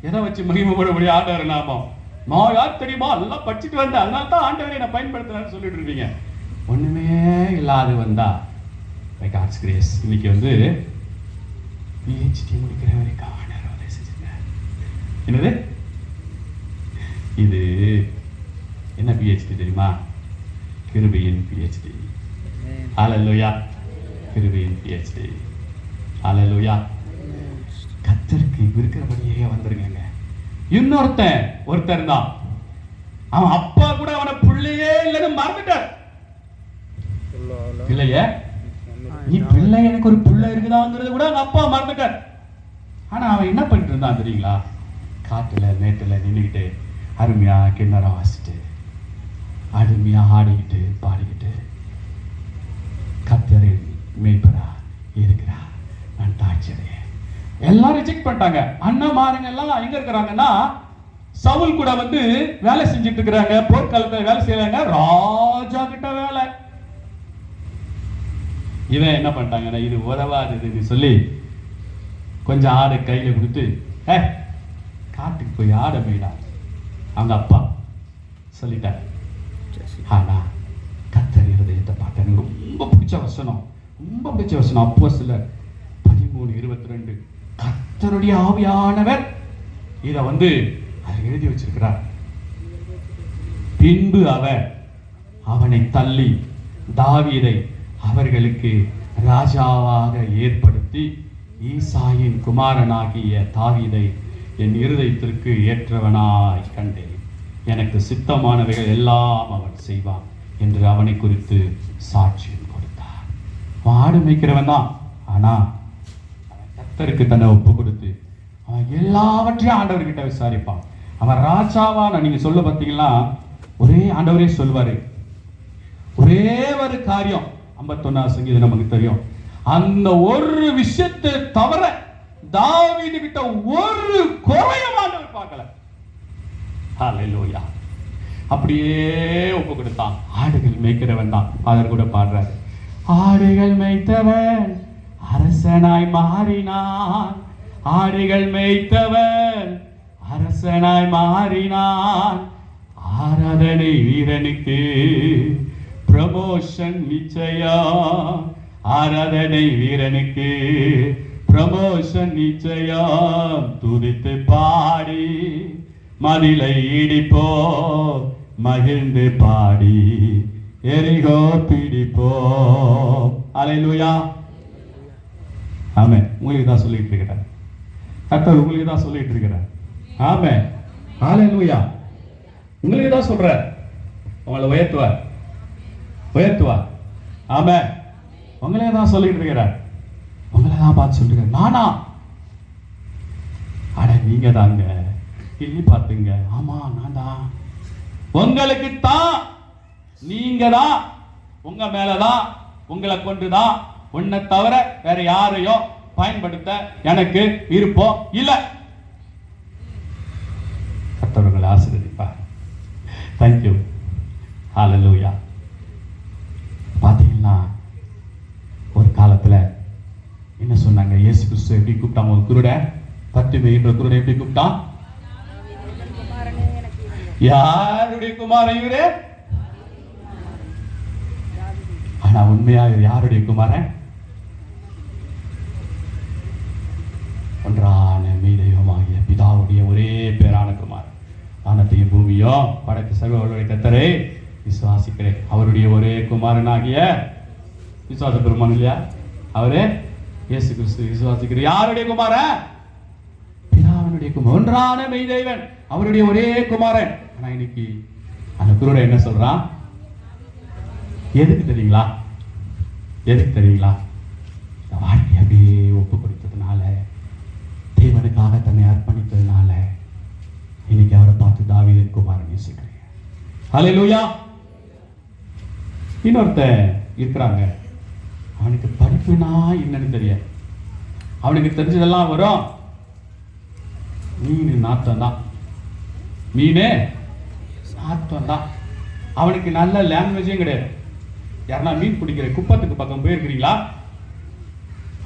எதை வச்சு மகிமைப்பட முடியும்? ஆண்டவர் நாமம். நான் யார் தெரியுமா, எல்லாம் படிச்சுட்டு வந்தேன், அதனால தான் ஆண்டவரை நான் பயன்படுத்தினான்னு சொல்லிட்டு இருப்பீங்க. ஒண்ணுமே இல்லாது வந்தா பை காட்ஸ் கிரேஸ் இன்னைக்கு வந்து பிஹெச்டி முடிக்கிற வரைக்கும் ஆண்டவர் செஞ்சுங்க. என்னது இது? என்ன பிஹெச்டி தெரியுமா? கிருபையின் பிஹெச்டி. ஹல்லேலூயா. கிருபையின் பிஹெச்டி. ஹல்லேலூயா. கர்த்தருக்கு இருக்கிறபடியே வந்துருங்க. ஒருத்தர் தான், அவன் அப்பா கூட அவனை பிள்ளையே இல்லைன்னு மறந்துட்டார். பிள்ளைய நீ பிள்ளை, எனக்கு ஒரு பிள்ளை இருக்குதாங்கிறது கூட அவங்க அப்பா மறந்துட்டார். ஆனா அவன் என்ன பண்ணிட்டு இருந்தான் தெரியுங்களா? காட்டுல மேட்டுல நின்றுக்கிட்டு அருமையா கிண்ணறம் வாசிட்டு அருமையா ஆடிக்கிட்டு பாடிக்கிட்டு கர்த்தர் மேய்ப்பரா இருக்கிறா, நான் தாட்சியடைய. எல்லாம் ரிஜெக்ட் பண்ணிட்டாங்க. அண்ணா மாருங்க எல்லாம் எங்க இருக்கிறாங்கன்னா சவுல் கூட வந்து வேலை செஞ்சுட்டு இருக்கிறாங்க, போர்க்காலத்துல வேலை செய்யறாங்க, ராஜா கிட்ட வேலை. இவன் என்ன பண்ணிட்டாங்கன்னா இது உதவாதுன்னு சொல்லி கொஞ்சம் ஆடை கையில கொடுத்து காட்டுக்கு போய் ஆட போயிடா அவங்க அப்பா சொல்லிட்டார். ஆனா கர்த்தர் இருதயத்தை பார்த்தேன். ரொம்ப பிடிச்ச வசனம், அப்போ சிலர் 13:22 கர்த்தருடைய ஆவியானவர் இத வந்து எழுதி வச்சிருக்கிறார். பின்பு அவர் அவனை தள்ளி தாவீதை அவர்களுக்கு ராஜாவாக ஏற்படுத்தி ஈசாயின் குமாரனாகிய தாவீதை என் இருதயத்திற்கு ஏற்றவனாய் கண்டேன், எனக்கு சித்தமானவைகள் எல்லாம் அவன் செய்வான் என்று அவனை குறித்து சாட்சியம் கொடுத்தார். அவன் ஆடு மேய்க்கிறவன் தான், ஆனா அவன் கர்த்தருக்கு தன்னை ஒப்பு கொடுத்து அவன் எல்லாவற்றையும் ஆண்டவர்கிட்ட விசாரிப்பான். அவன் ராஜாவா நீங்க சொல்ல பார்த்தீங்கன்னா ஒரே ஆண்டவரே சொல்வாரு, ஒரே ஒரு காரியம் 51 சங்கீதம் நமக்கு தெரியும். அந்த ஒரு விஷயத்தை தவிர தாவீது கிட்ட ஒரு குறையும் ஆண்டவர் பார்க்கல. ஹல்லேலூயா. அப்படியே ஒப்பு கொடுத்தான். ஆடுகள் மேய்க்கிறவன் தான். அதர் கூட பாடுறாரு. ஆடுகள் மேய்த்தவன் அரசனாய் மாறினான். ஆடுகள் மேய்த்தவன் அரசனாய் மாறினான். ஆராதனை வீரனுக்கு ப்ரமோஷன் நிச்சயம். ஆராதனை வீரனுக்கு ப்ரமோஷன் நிச்சயம். துதித்து பாடி மதிலை இடிப்போ, மகிழ்ந்து பாடி எரிகோ பிடிப்போ. அல்லேலூயா. ஆமென். உங்களுக்கு தான் சொல்லிட்டு இருக்கிறார் கர்த்தர், உங்களுக்கு தான் சொல்லிட்டு இருக்கிறார். ஆமென். அல்லேலூயா. உங்களுக்கு தான் சொல்றார். உங்களை உயர்த்துவார், உயர்த்துவார். ஆமென். உங்களே தான் சொல்லிட்டு இருக்கிறார். உங்களை தான் பார்த்து சொல்றீங்க. நானா? அட நீங்க தாங்க. கிள்ளி பார்த்துங்க. ஆமா நான் தான். உங்களுக்கு தான். நீங்க தான். உங்க மேலதான், உங்களை கொண்டுதான். உன்னை தவிர வேற யாரையோ பயன்படுத்த எனக்கு விருப்பம் இல்லை. கர்த்தர் ஆசீர்வதிப்பார். தேங்க்யூ. ஹல்லேலூயா. பாத்தீங்கன்னா ஒரு காலத்துல என்ன சொன்னாங்க? இயேசு கிறிஸ்து எப்படி கூப்பிட்டாங்க? ஒரு குருட, பர்திமேயு என்ற குருட எப்படி கூப்பிட்டான்? யாருடைய குமாரன் இவரு? ஆனா உண்மையா யாருடைய குமாரன்? ஒன்றான மெய்தெய்வமாகிய பிதாவுடைய ஒரே பேரான குமாரன். வானத்தையும் பூமியும் படைத்த சர்வவல்லவருடைய கர்த்தரை விசுவாசிக்கிறேன். அவருடைய ஒரே குமாரனாகிய விசுவாச பெருமான் இல்லையா அவரு? இயேசு கிறிஸ்து விசுவாசிக்கிறேன். யாருடைய குமாரன்? பிதாவினுடைய குமாரன். ஒன்றான மெய்தெய்வன், அவருடைய ஒரே குமாரன். ஆனா இன்னைக்கு அந்த குருட என்ன சொல்றான்? எதுக்கு தெரியுங்களா? எதுக்கு தெரியுங்களா? வாழ்க்கை அப்படியே ஒப்பு கொடுத்ததுனால, தேவனுக்காக தன்னை அர்ப்பணித்ததுனால இன்னைக்கு அவரை பார்த்து தாவீதின் குமாரன் சொல்றீங்க. ஹல்லேலூயா. இன்னொருத்தன் இருக்கிறாங்க. அவனுக்கு படிப்புனா என்னன்னு தெரியாது. அவனுக்கு தெரிஞ்சதெல்லாம் வரும். மீன் நாத்தம் தான். மீனே நாத்தம் தான். அவனுக்கு நல்ல லாங்குவேஜும் கிடையாது. யாருன்னா மீன் பிடிக்கிற குப்பத்துக்கு பக்கம் போயிருக்கிறீங்களா?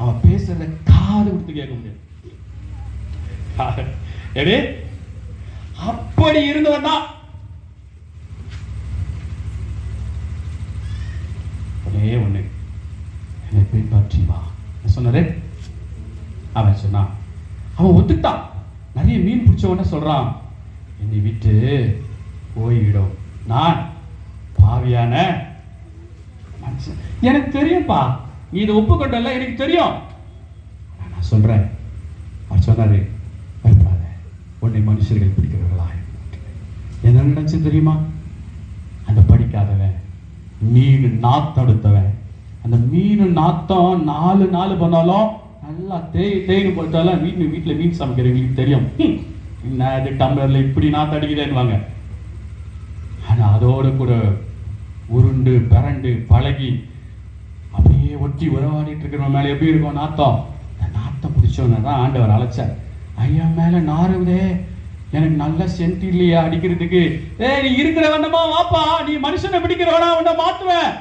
அவன் பேசுறத காது கொடுத்து கேட்க முடியாது. எப்படி? அப்படி இருந்தவன் தான். ஒரே ஒண்ணு, என்னை பின்பற்றி வா சொன்னதே அவன் சொன்னான். அவன் ஒத்துட்டான். நிறைய மீன் பிடிச்சவன சொல்றான், என்னை விட்டு போய்விடும், நான் பாவியான மனுஷன். எனக்கு தெரியும்பா, நீ இதை ஒப்புக்கொண்டல, எனக்கு தெரியும். நான் சொல்றேன். அவர் சொன்னாரு, பயப்படாத, உன்னை மனுஷர்கள் பிடிக்கிறவர்களா. என்ன நினைச்சு தெரியுமா? அந்த படிக்காதவன், மீன் நாத்தம் எடுத்தவன், அந்த மீன் நாத்தம் 4 நாள் பண்ணாலும் நல்லா தேய்னு போட்டாலும் வீட்டுல மீன் சமைக்கிறவங்களுக்கு தெரியும். என்ன அது டம்ளர்ல இப்படி நாத்தம் அடிக்குதுன்னுவாங்க. ஆனா அதோட கூட உருண்டு பரண்டு பழகி அப்படியே ஒட்டி உறவாடிட்டு இருக்கிறவன் மேல எப்படி இருக்கும் நாத்தம்? நாத்தம் பிடிச்சவன தான் ஆண்டவர் அழைச்சார். ஐயா மேல நாறுதே, எனக்கு நல்ல சென்ட் இல்லையா அடிக்கிறதுக்கு. நீ இருக்கிற வேண்டாமா வாப்பா, நீ மனுஷனை பிடிக்கிறவனா, உன்னை மாத்துவேன்.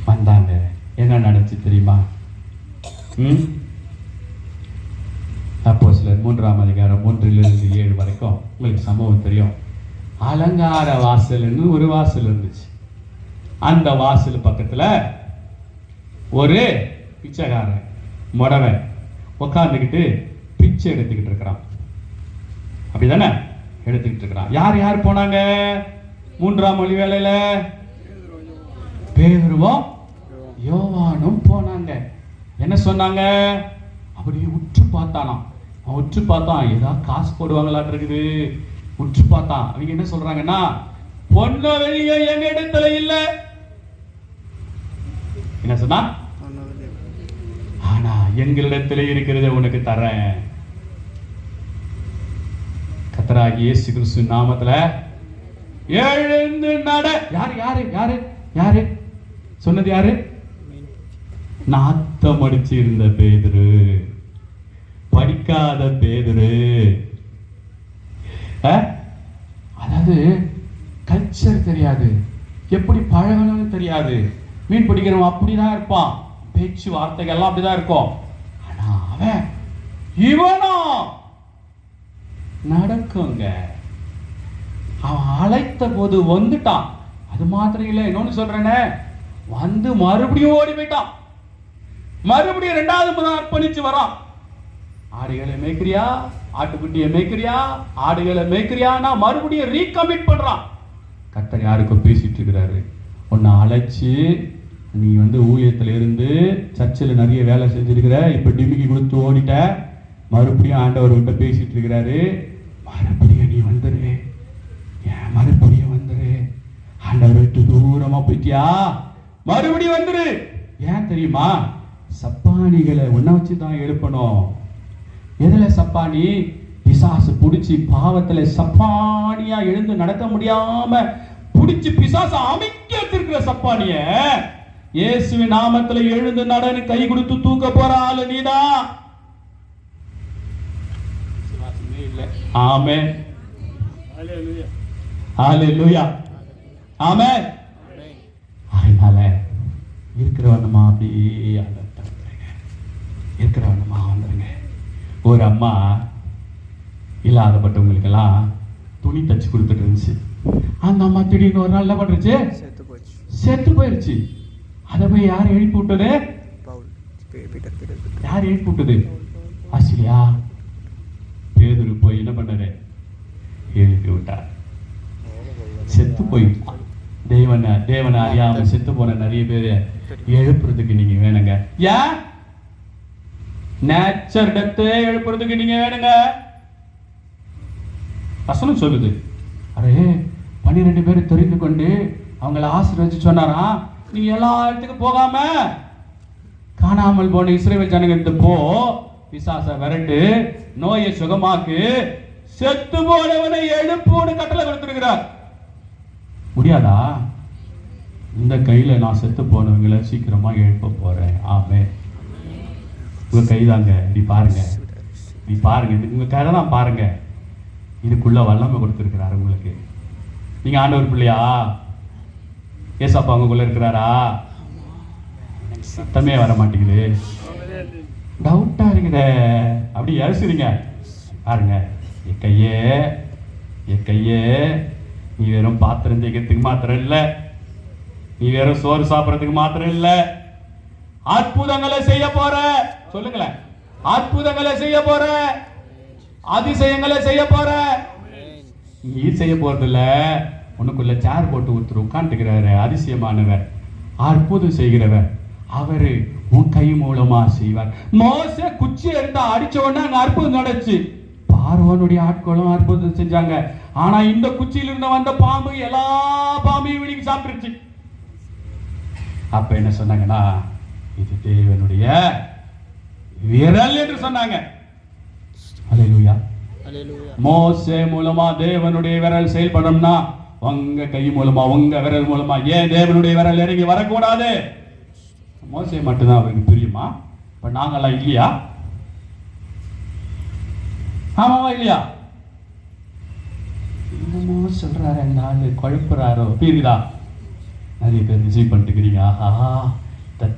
வந்தாங்க. என்ன நடந்துச்சு தெரியுமா? அப்போஸ்தலர் 3ஆம் அதிகாரம் 1 to 7 வரைக்கும் உங்களுக்கு சம்பவம் தெரியும். அலங்கார வாசல்னு ஒரு வாசல் இருந்துச்சு. அந்த வாசல் பக்கத்துல ஒரு பிச்சைக்காரன் முடவன் உட்கார்ந்துக்கிட்டு பிச்சை எடுத்துக்கிட்டு இருக்கிறான். அப்படிதானே? எடுத்துக்கிட்டு இருக்கிறான். யார் யார் போனாங்க 3ஆம் மொழி வேளையில? பேதுருவும் யோவானும் போனாங்க. என்ன சொன்னாங்க? அப்படியே உற்று பார்த்தானாம். அவன் உற்று பார்த்தான், ஏதாவது காசு போடுவாங்களாட்டு இருக்குது. உற்று பார்த்தான். அவங்க என்ன சொல்றாங்கன்னா, பொண்ணு வெளியே எங்க இடத்துல இல்ல. என்ன சொன்னா? ஆனா எங்களிடத்துல இருக்கிறத உனக்கு தரேன். கர்த்தராகிய இயேசு கிறிஸ்து நாமத்துல எழுந்து நட. யாரு யாரு யாரு யாரு சொன்னது? யாரு? நாத்தம் அடிச்சு இருந்த பேதுரு, படிக்காத பேதுரு. அதாவது கல்ச்சர் தெரியாது, எப்படி பழகணும்னு தெரியாது. மீன் பிடிக்கிறவன் அப்படிதான் இருப்பான், பேச்சு வார்த்தைகள் எல்லாம் அப்படிதான் இருக்கும். ஆனா அவன் இவனும் நடக்குங்க. அவன் அழைத்த போது வந்துட்டான். அது மாத்திரம் இல்லை, இன்னொன்னு சொல்றேனே, வந்து மறுபடியும் ஓடி போயிட்டான். மறுபடியும் 2வது முறை அர்ப்பணிச்சு வரான். ஆடுகளை மேய்க்கிறியா, ஆட்டுக்குட்டியை மேய்க்கிறியா, ஆடுகளை மேய்க்கிறியா, நான் மறுபடியும் ரீகமிட் பண்றான். கர்த்தர் யாருக்கும் பேசிட்டு இருக்கிறாரு. உன்னை அழைச்சு நீ ஊழியத்துல இருந்து சர்ச்சில் நிறைய வேலை செஞ்சிருக்கிற, இப்ப டிமிக்கி கொடுத்து ஓடிட்ட. மறுபடியும் ஆண்டவர் கிட்ட பேசிட்டு இருக்கிறாரு, மறுபடியும் நீ வந்துரு, ஏன் மறுபடியும் வந்துரு. ஆண்டவர் விட்டு தூரமா போயிட்டியா, மறுபடியும் வந்துரு. ஏன் தெரியுமா? சப்பானிகளை உன்னை வச்சுதான் எழுப்பணும். எதுல சப்பானி? பிசாசு புடிச்சு பாவத்துல சப்பானியா எழுந்து நடக்க முடியாம புடிச்சு பிசாசு அமைக்க வச்சிருக்கிற சப்பானிய இயேசுவின் நாமத்துல எழுந்து நடன்னு கை கொடுத்து தூக்க போற ஆளு நீதான். ஆமென், ஹல்லேலூயா, ஆமென். அதனால இருக்கிறவனமா அப்படியே இருக்கிறவனமா வந்துருங்க. ஒரு அம்மா இல்லாதப்பட்டவங்களுக்கெல்லாம் துணி தச்சு கொடுத்துட்டு இருந்துச்சு. அந்த அம்மா திடீர்னு ஒரு நாள் என்ன பண்ணுச்சு? செத்து போயிருச்சு. அதை போய் யார் எழுப்பி விட்டது? யார் எழுப்பி விட்டது? ஆசிலியா பேதுரு போய் என்ன பண்ணாரு? எழுப்பி விட்டார். செத்து போயிட்டான். தேவனை அறியாம செத்து போன நிறைய பேரு எழுப்புறதுக்கு நீங்க வேணுங்க. ஏன்? நேச்சர் டெத் எழுப்புறதுக்கு நீங்க வேணுங்க. வசனம் சொல்லுது, அரே 12 பேர் தெரிந்து கொண்டு அவங்களை ஆசீர்வதிச்சு சொன்னாராம், நீ எல்லா இடத்துக்கும் போகாம காணாமல் போன இஸ்ரவேல் ஜனங்கிட்ட போ, பிசாசை விரட்டு, நோயை சுகமாக்கு, செத்து போனவனை எழுப்புன்னு கட்டளை கொடுத்திருக்கிறார். முடியாதா? இந்த கையில நான் செத்து போனவங்களை சீக்கிரமா எழுப்ப போறேன். ஆமென். உங்க கைதாங்க. இப்படி பாருங்க, இப்படி பாருங்க, உங்க கையில தான் பாருங்க. இதுக்குள்ள வல்லமை கொடுத்திருக்கிறாரு உங்களுக்கு. நீங்க ஆண்டவர் பிள்ளையா? ஏசப்பா உங்களுக்குள்ள இருக்கிறாரா? சத்தமே வர மாட்டேங்குது, டவுட்டா இருக்குதே. அப்படி யோசிக்கிறீங்க பாருங்க. என் கையே நீ வெறும் பாத்திரம் தேய்க்கிறதுக்கு மாத்திரம் இல்ல, நீ வெறும் சோறு சாப்பிடறதுக்கு மாத்திரம் இல்ல, அற்புதங்களை செய்ய போற. சொல்லுங்களேன், அற்புதங்களை செய்ய போற, அதிசயங்களை செய்ய போற. நீ செய்ய போறது இல்ல, உனக்குள்ள சேர் போட்டு ஒருத்தர் உட்காந்துக்கிறாரு, அதிசயமானவர், அற்புதம் செய்கிறவர். அவரு உன் கை மூலமா செய்வார். மோசே குச்சி எடுத்தா அடிச்ச உடனே அங்க அற்புதம் நடந்துச்சு. பார்வோனுடைய ஆட்களும் அற்புதம் செஞ்சாங்க. ஆனா இந்த குச்சியில இருந்து வந்த பாம்பு எல்லா பாம்பையும் விழுங்கி சாப்பிட்டுருச்சு. அப்ப என்ன சொன்னாங்கன்னா, இது தேவனுடைய விரல் என்று சொன்னாங்க. ஹல்லேலூயா. மோசே மூலமா தேவனுடைய விரல் செயல்படணும்னா உங்க கை மூலமா, உங்க விரல் மூலமா. ஏன் தேவனுடைய விரல் இறங்கி வரக்கூடாது? மோசே மட்டும்தான் அவருக்கு புரியுமா? இப்ப நாங்கெல்லாம் இல்லையா? ஆமாவா இல்லையா? என்னமோ சொல்றாரு அந்த ஆளு, குழப்புறாரோ புரியுதா? நிறைய பேர் ரிசீவ் பண்ணிட்டுக்கிறீங்க. ஆஹா,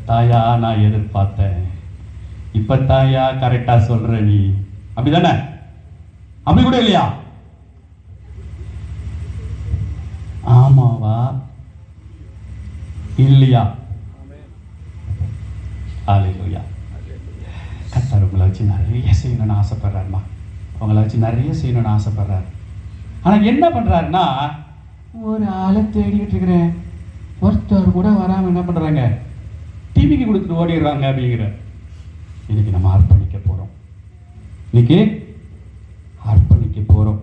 தாயா நான் எதிர்பார்த்தேன், இப்ப தாயா கரெக்டா சொல்ற நீ. அப்படிதானே? அப்படி கூட இல்லையா? ஆமாவா இல்லையா? ஹல்லேலூயா. கர்த்தர் உங்களை வச்சு நிறைய செய்யணும்னு ஆசைப்படுறாருமா. உங்களை வச்சு நிறைய செய்யணும்னு ஆசைப்படுறாரு. ஆனா என்ன பண்றாருன்னா, ஒரு ஆளை தேடிக்கிட்டு இருக்கிறேன், ஒருத்தர் கூட வராம என்ன பண்றாங்க? டிவிக்கு கொடுத்துட்டு ஓடிடுறாங்க அப்படிங்கிற. இன்னைக்கு நம்ம அர்ப்பணிக்க போறோம். இன்னைக்கு அர்ப்பணிக்க போறோம்.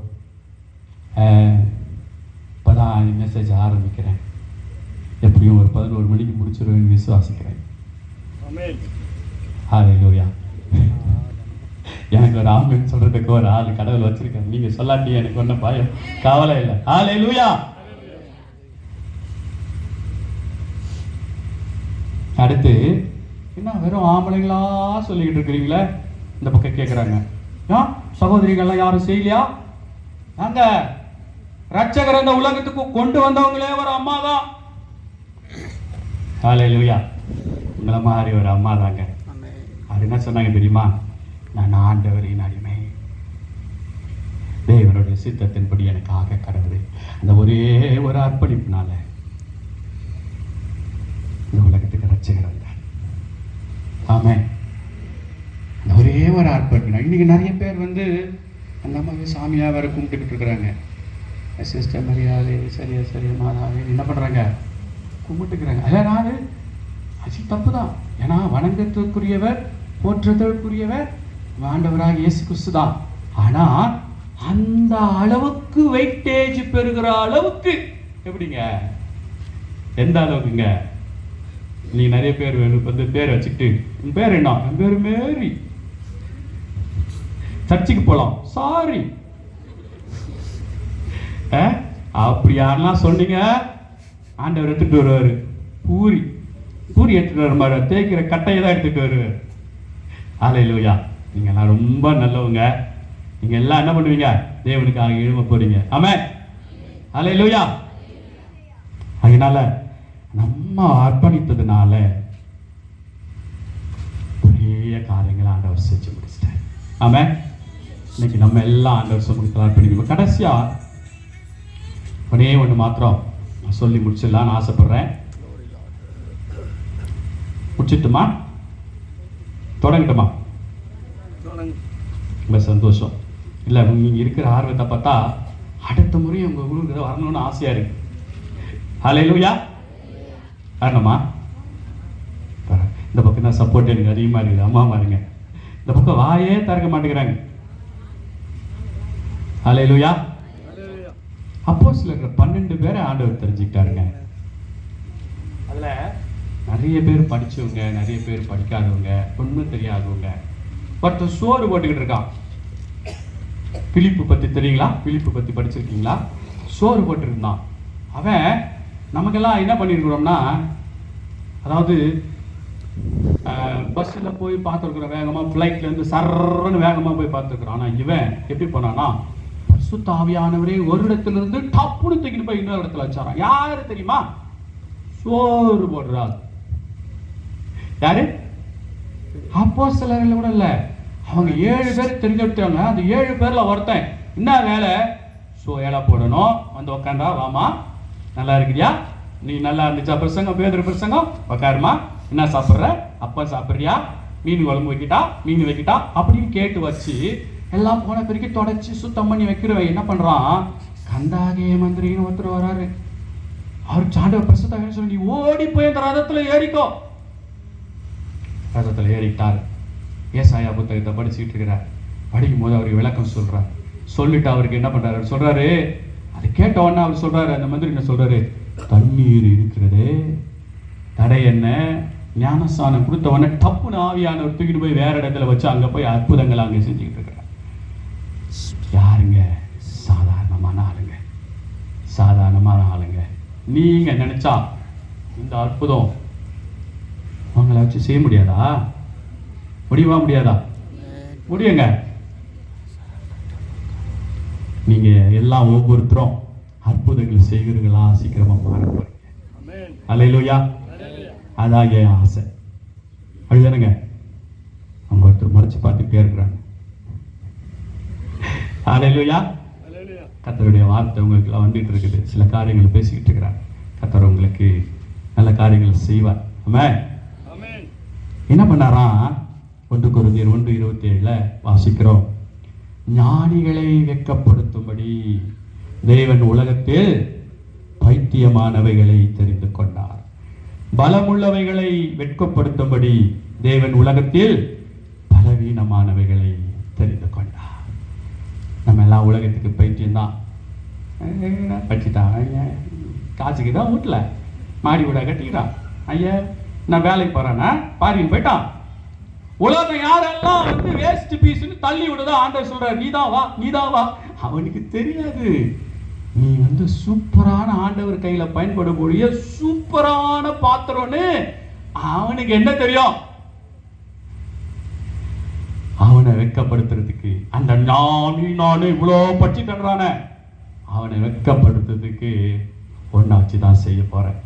இப்பதான் மெசேஜ் ஆரம்பிக்கிறேன். எப்படியும் ஒரு 11 மணிக்கு முடிச்சிருவேன்னு விசுவாசிக்கிறேன். ஹல்லேலூயா. எனக்கு ஒரு சொல்றதுக்கு ஒரு ஆள் கடவுள் வச்சிருக்கேன். நீங்க சொல்லாட்டி எனக்கு ஒன்றும் பயம், கவலை இல்லை. ஹல்லேலூயா. அடுத்து என்ன வெறும் ஆம்பளைங்களா சொல்லிக்கிட்டு இருக்கிறீங்களே, இந்த பக்கம் கேட்குறாங்க, ஏன் சகோதரிகள்லாம் யாரும் செய்யலையா? அங்க ரட்சகர் இந்த உலகத்துக்கு கொண்டு வந்தவங்களே ஒரு அம்மா தான். ஹல்லேலூயா. உங்களை மாதிரி ஒரு அம்மா தாங்க. அவர் என்ன சொன்னாங்க தெரியுமா? நான் ஆண்டவரின் அடிமை, தேவனுடைய சித்தத்தின்படி எனக்காக கடவுள் அந்த ஒரே ஒரு அர்ப்பணிப்புனால இந்த உலகத்துக்கு ரட்சகர் வந்தார். ஆமென். அந்த ஒரே ஒரு அர்ப்பணிப்பு. இன்னைக்கு நிறைய பேர் அந்த அம்மாவே சாமியா வேற கும்பிட்டுக்கிட்டு இருக்கிறாங்க. சிஸ்டர் மரியாதை சரியா சரியா மாதாவே என்ன பண்றாங்க? கும்பிட்டுக்கிறாங்க. அதனால அது தப்பு தான். ஏன்னா வணங்கத்துக்குரியவர் போற்றுதற்குரியவர் ஆண்டவராக இயேசு கிறிஸ்து தான். ஆனா அந்த அளவுக்கு வெயிட்டேஜ் பெறுகிற அளவுக்கு எப்படிங்க? எந்த அளவுக்குங்க? நீ நிறைய பேர் பேர் வச்சுக்கிட்டு, என் பேர் என்ன? என் பேர் மேரி, சர்ச்சுக்கு போலாம், சாரி அப்படி யாரெல்லாம் சொன்னீங்க, ஆண்டவர் எடுத்துட்டு வருவாரு. பூரி பூரி எடுத்துட்டு வர மாதிரி தேய்க்கிற கட்டையை தான் எடுத்துட்டு வருவார். ஹல்லேலூயா. நீங்க எல்லாம் ரொம்ப நல்லவங்க. நீங்க எல்லாம் என்ன பண்ணுவீங்க? தேவனுக்காக எழும போறீங்க. ஆமென். ஹல்லேலூயா. அதனால நம்ம அர்ப்பணித்ததுனால பெரிய காரியங்களை ஆண்டவர் செஞ்சு முடிச்சிட்டார். ஆமென். இன்னைக்கு நம்ம எல்லாம் ஆண்டவர் சமூகத்தில் அர்ப்பணிக்கணும். கடைசியா ஒரே ஒன்று மாத்திரம் சொல்லி முடிச்சிடலான்னு ஆசைப்படுறேன். முடிச்சிட்டுமா? தொடங்கட்டுமா? ரொம்ப சந்தோஷம். இல்லை, நீங்கள் இருக்கிற ஆர்வத்தை பார்த்தா அடுத்த முறை உங்கள் ஊருக்கு வரணும்னு ஆசையாக இருக்கு. ஹல்லேலூயா. வரணுமா? இந்த பக்கம் தான் சப்போர்ட் எனக்கு அதிகமாக இருக்குது. அம்மா பாருங்க, இந்த பக்கம் வாயே திறக்க மாட்டேங்கிறாங்க. ஹல்லேலூயா. அப்போஸ்தலர் 12 பேரை ஆண்டவர் தெரிஞ்சுக்கிட்டாருங்க. அதுல நிறைய பேர் படிச்சவங்க, நிறைய பேர் படிக்காதவங்க, ஒன்றும் தெரியாதவங்க. ஒருத்தர் சோறு போட்டுக்கிட்டு இருக்கான். பிலிப்பு பத்தி தெரியுங்களா? பிலிப்பு பத்தி படிச்சிருக்கீங்களா? சோறு போட்டு இருந்தான். அவன் நமக்கெல்லாம் என்ன பண்ணிருக்கிறோம்னா, அதாவது பஸ்ஸில் போய் பார்த்துருக்குறோம், வேகமாக ஃப்ளைட்ல இருந்து சர்றன்னு வேகமாக போய் பார்த்துருக்குறோம். ஆனால் இவன் எப்படி போனான்னா, பரிசுத்த ஆவியானவரே ஒரு இடத்துல இருந்து டப்புன்னு தூக்கிட்டு போய் இன்னொரு இடத்துல வச்சாராம். யாரு தெரியுமா? சோறு போடுறாரு. யாரு? அப்போஸ்தலர்கள் கூட இல்ல, அவங்க 7 பேர் தெரிஞ்சுட்டாங்க. அந்த 7 பேர்ல ஒருத்தன் என்ன வேலை? ஏழை போடணும். வந்து உக்காண்டா, வாமா, நல்லா இருக்குறியா? நீ நல்லா இருந்துச்சா பிரசங்கம்? பேதர் பிரசங்கம்? உக்காருமா. என்ன சாப்பிட்ற? அப்பா சாப்பிட்றியா? மீன் குழம்பு வைக்கிட்டா? மீன் வைக்கிட்டா? அப்படின்னு கேட்டு வச்சு எல்லாம் போன பிறகு தொடச்சி சுத்தம் பண்ணி வைக்கிறவன் என்ன பண்றான்? கந்தாகே மந்திரின்னு ஒருத்தர் வராரு. அவர் சாண்டவ பிரசுத்தாக சொல்லி, நீ ஓடி போய் அந்த ரதத்துல ஏறிக்கோ. ரதத்துல ஏறிட்டார். ஏசாயா புத்தகத்தை படிச்சுட்டு இருக்கிறார். படிக்கும் போது அவருக்கு விளக்கம் சொல்றார். சொல்லிட்டு அவருக்கு என்ன பண்றாரு? சொல்றாரு, அதை கேட்ட உடனே அவர் சொல்றாரு, அந்த மந்திரி என்ன சொல்றாரு? தண்ணீர் இருக்கிறது, தடை என்ன? ஞானஸ்தானம் கொடுத்த உடனே டப்புன்னு ஆவியானவர் தூக்கிட்டு போய் வேற இடத்துல வச்சு அங்க போய் அற்புதங்கள் அங்கே செஞ்சுக்கிட்டு இருக்கிறார். யாருங்க? சாதாரணமான ஆளுங்க, சாதாரணமான ஆளுங்க. நீங்க நினைச்சா இந்த அற்புதம் அவங்கள வச்சு செய்ய முடியாதா? முடியுமா? முடியாதா? முடியுங்க. நீங்க எல்லாம் ஒவ்வொருத்தரும் அற்புதங்கள் செய்கிறீர்களா? சீக்கிரமா மாற போறீங்க. அல்லேலூயா. அதான் என் ஆசை. அப்படிதானுங்க? அவங்க ஒருத்தர் மறைச்சு பார்த்துட்டே இருக்கிறாங்க. அல்லேலூயா. கர்த்தருடைய வார்த்தை உங்களுக்கு வந்துட்டு இருக்குது. சில காரியங்களை பேசிக்கிட்டு இருக்கிறார். கர்த்தர் உங்களுக்கு நல்ல காரியங்களை செய்வார். ஆமென். என்ன பண்ணாராம்? 1 கொரிந்தியர் 1:27 வாசிக்கிறோம். ஞானிகளை வெட்கப்படுத்தும்படி தேவன் உலகத்தில் பைத்தியமானவைகளை தெரிந்து கொண்டார். பலமுள்ளவைகளை வெட்கப்படுத்தும்படி தேவன் உலகத்தில் பலவீனமானவைகளை தெரிந்து கொண்டார். நம்ம எல்லாம் உலகத்துக்கு பைத்தியம்தான். வச்சுட்டான், காசுக்கு தான் வீட்டில் மாடி வீடா கட்டிக்கிட்டான். ஐயா நான் வேலைக்கு போறேன்னா பாரின்னு போயிட்டான். உலகம் யாரெல்லாம் வேஸ்ட் பீஸ்ன்னு தள்ளி விடுதா ஆண்டவர் சொல்றாரு, நீதான் வா, நீதான் வா. அவனுக்கு தெரியாது நீ சூப்பரான ஆண்டவர் கையில பயன்படக்கூடிய சூப்பரான பாத்திரம்னு அவனுக்கு என்ன தெரியும்? அவனை வெட்கப்படுத்துறதுக்கு, அந்த நானே இவ்வளோ படிச்சுட்டானே, அவனை வெட்கப்படுத்துறதுக்கு ஒன்ன வச்சுதான் செய்ய போறேன்.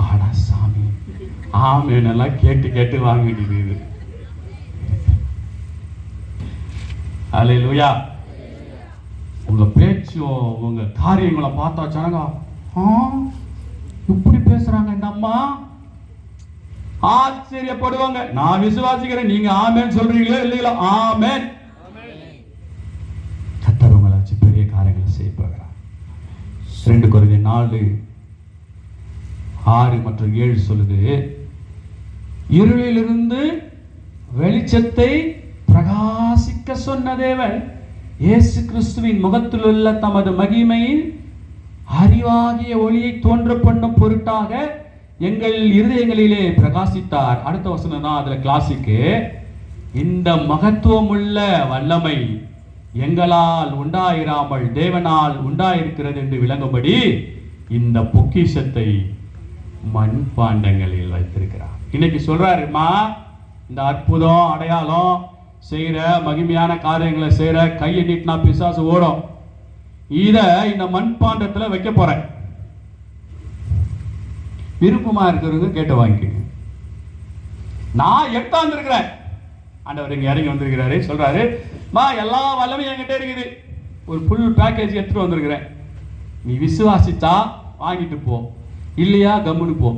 ஆடா சாமி, ஆமேனெல்லாம் கேட்டு கேட்டு வாங்கிடுது. அல்லேலூயா. உங்க பேச்சும் உங்க காரியங்களை பார்த்தா ஜனங்க இப்படி பேசுறாங்க இந்த அம்மா ஆச்சரியப்படுவாங்க. நான் விசுவாசிக்கிறேன். நீங்க ஆமேன் சொல்றீங்களோ இல்லைங்களா? ஆமேன். கர்த்தர் உங்களை வச்சு பெரிய காரியங்களை செய்ய போகிறார். 2 கொரிந்தியர் 4:6 மற்றும் 7 சொல்லுது, இருளிலிருந்து வெளிச்சத்தை பிரகாசிக்க சொன்ன தேவன் இயேசு கிறிஸ்துவின் முகத்தில் உள்ள தமது மகிமையின் அறிவாகிய ஒளியை தோன்ற பண்ணும் பொருட்டாக எங்கள் இருதயங்களிலே பிரகாசித்தார். அடுத்த வசனம் தான் அதுல கிளாசிக்கு. இந்த மகத்துவம் உள்ள வல்லமை எங்களால் உண்டாயிராமல் தேவனால் உண்டாயிருக்கிறது என்று விளங்கும்படி இந்த பொக்கிஷத்தை மண் பாண்டங்களில் வைத்திருக்கிறார். இன்னைக்கு சொல்றாருமா, இந்த அற்புதம் அடையாளம் செய்யற மகிமையான காரியங்களை செய்யற கையை நீட்டினா பிசாசு ஓடும். இத இந்த மண்பாண்டத்துல வைக்க போறேன். விருப்பமா இருக்கிறவங்க கேட்டு வாங்கிக்கோங்க. நான் எடுத்து வந்திருக்கிறேன். ஆண்டவர் இங்க இறங்கி வந்திருக்கிறாரு. சொல்றாரு, எல்லா வல்லமையும் என்கிட்ட இருக்குது, ஒரு ஃபுல் பேக்கேஜ் எடுத்துட்டு வந்திருக்கிறேன். நீ விசுவாசிச்சா வாங்கிட்டு போ, இல்லையா கம்முன்னு போ.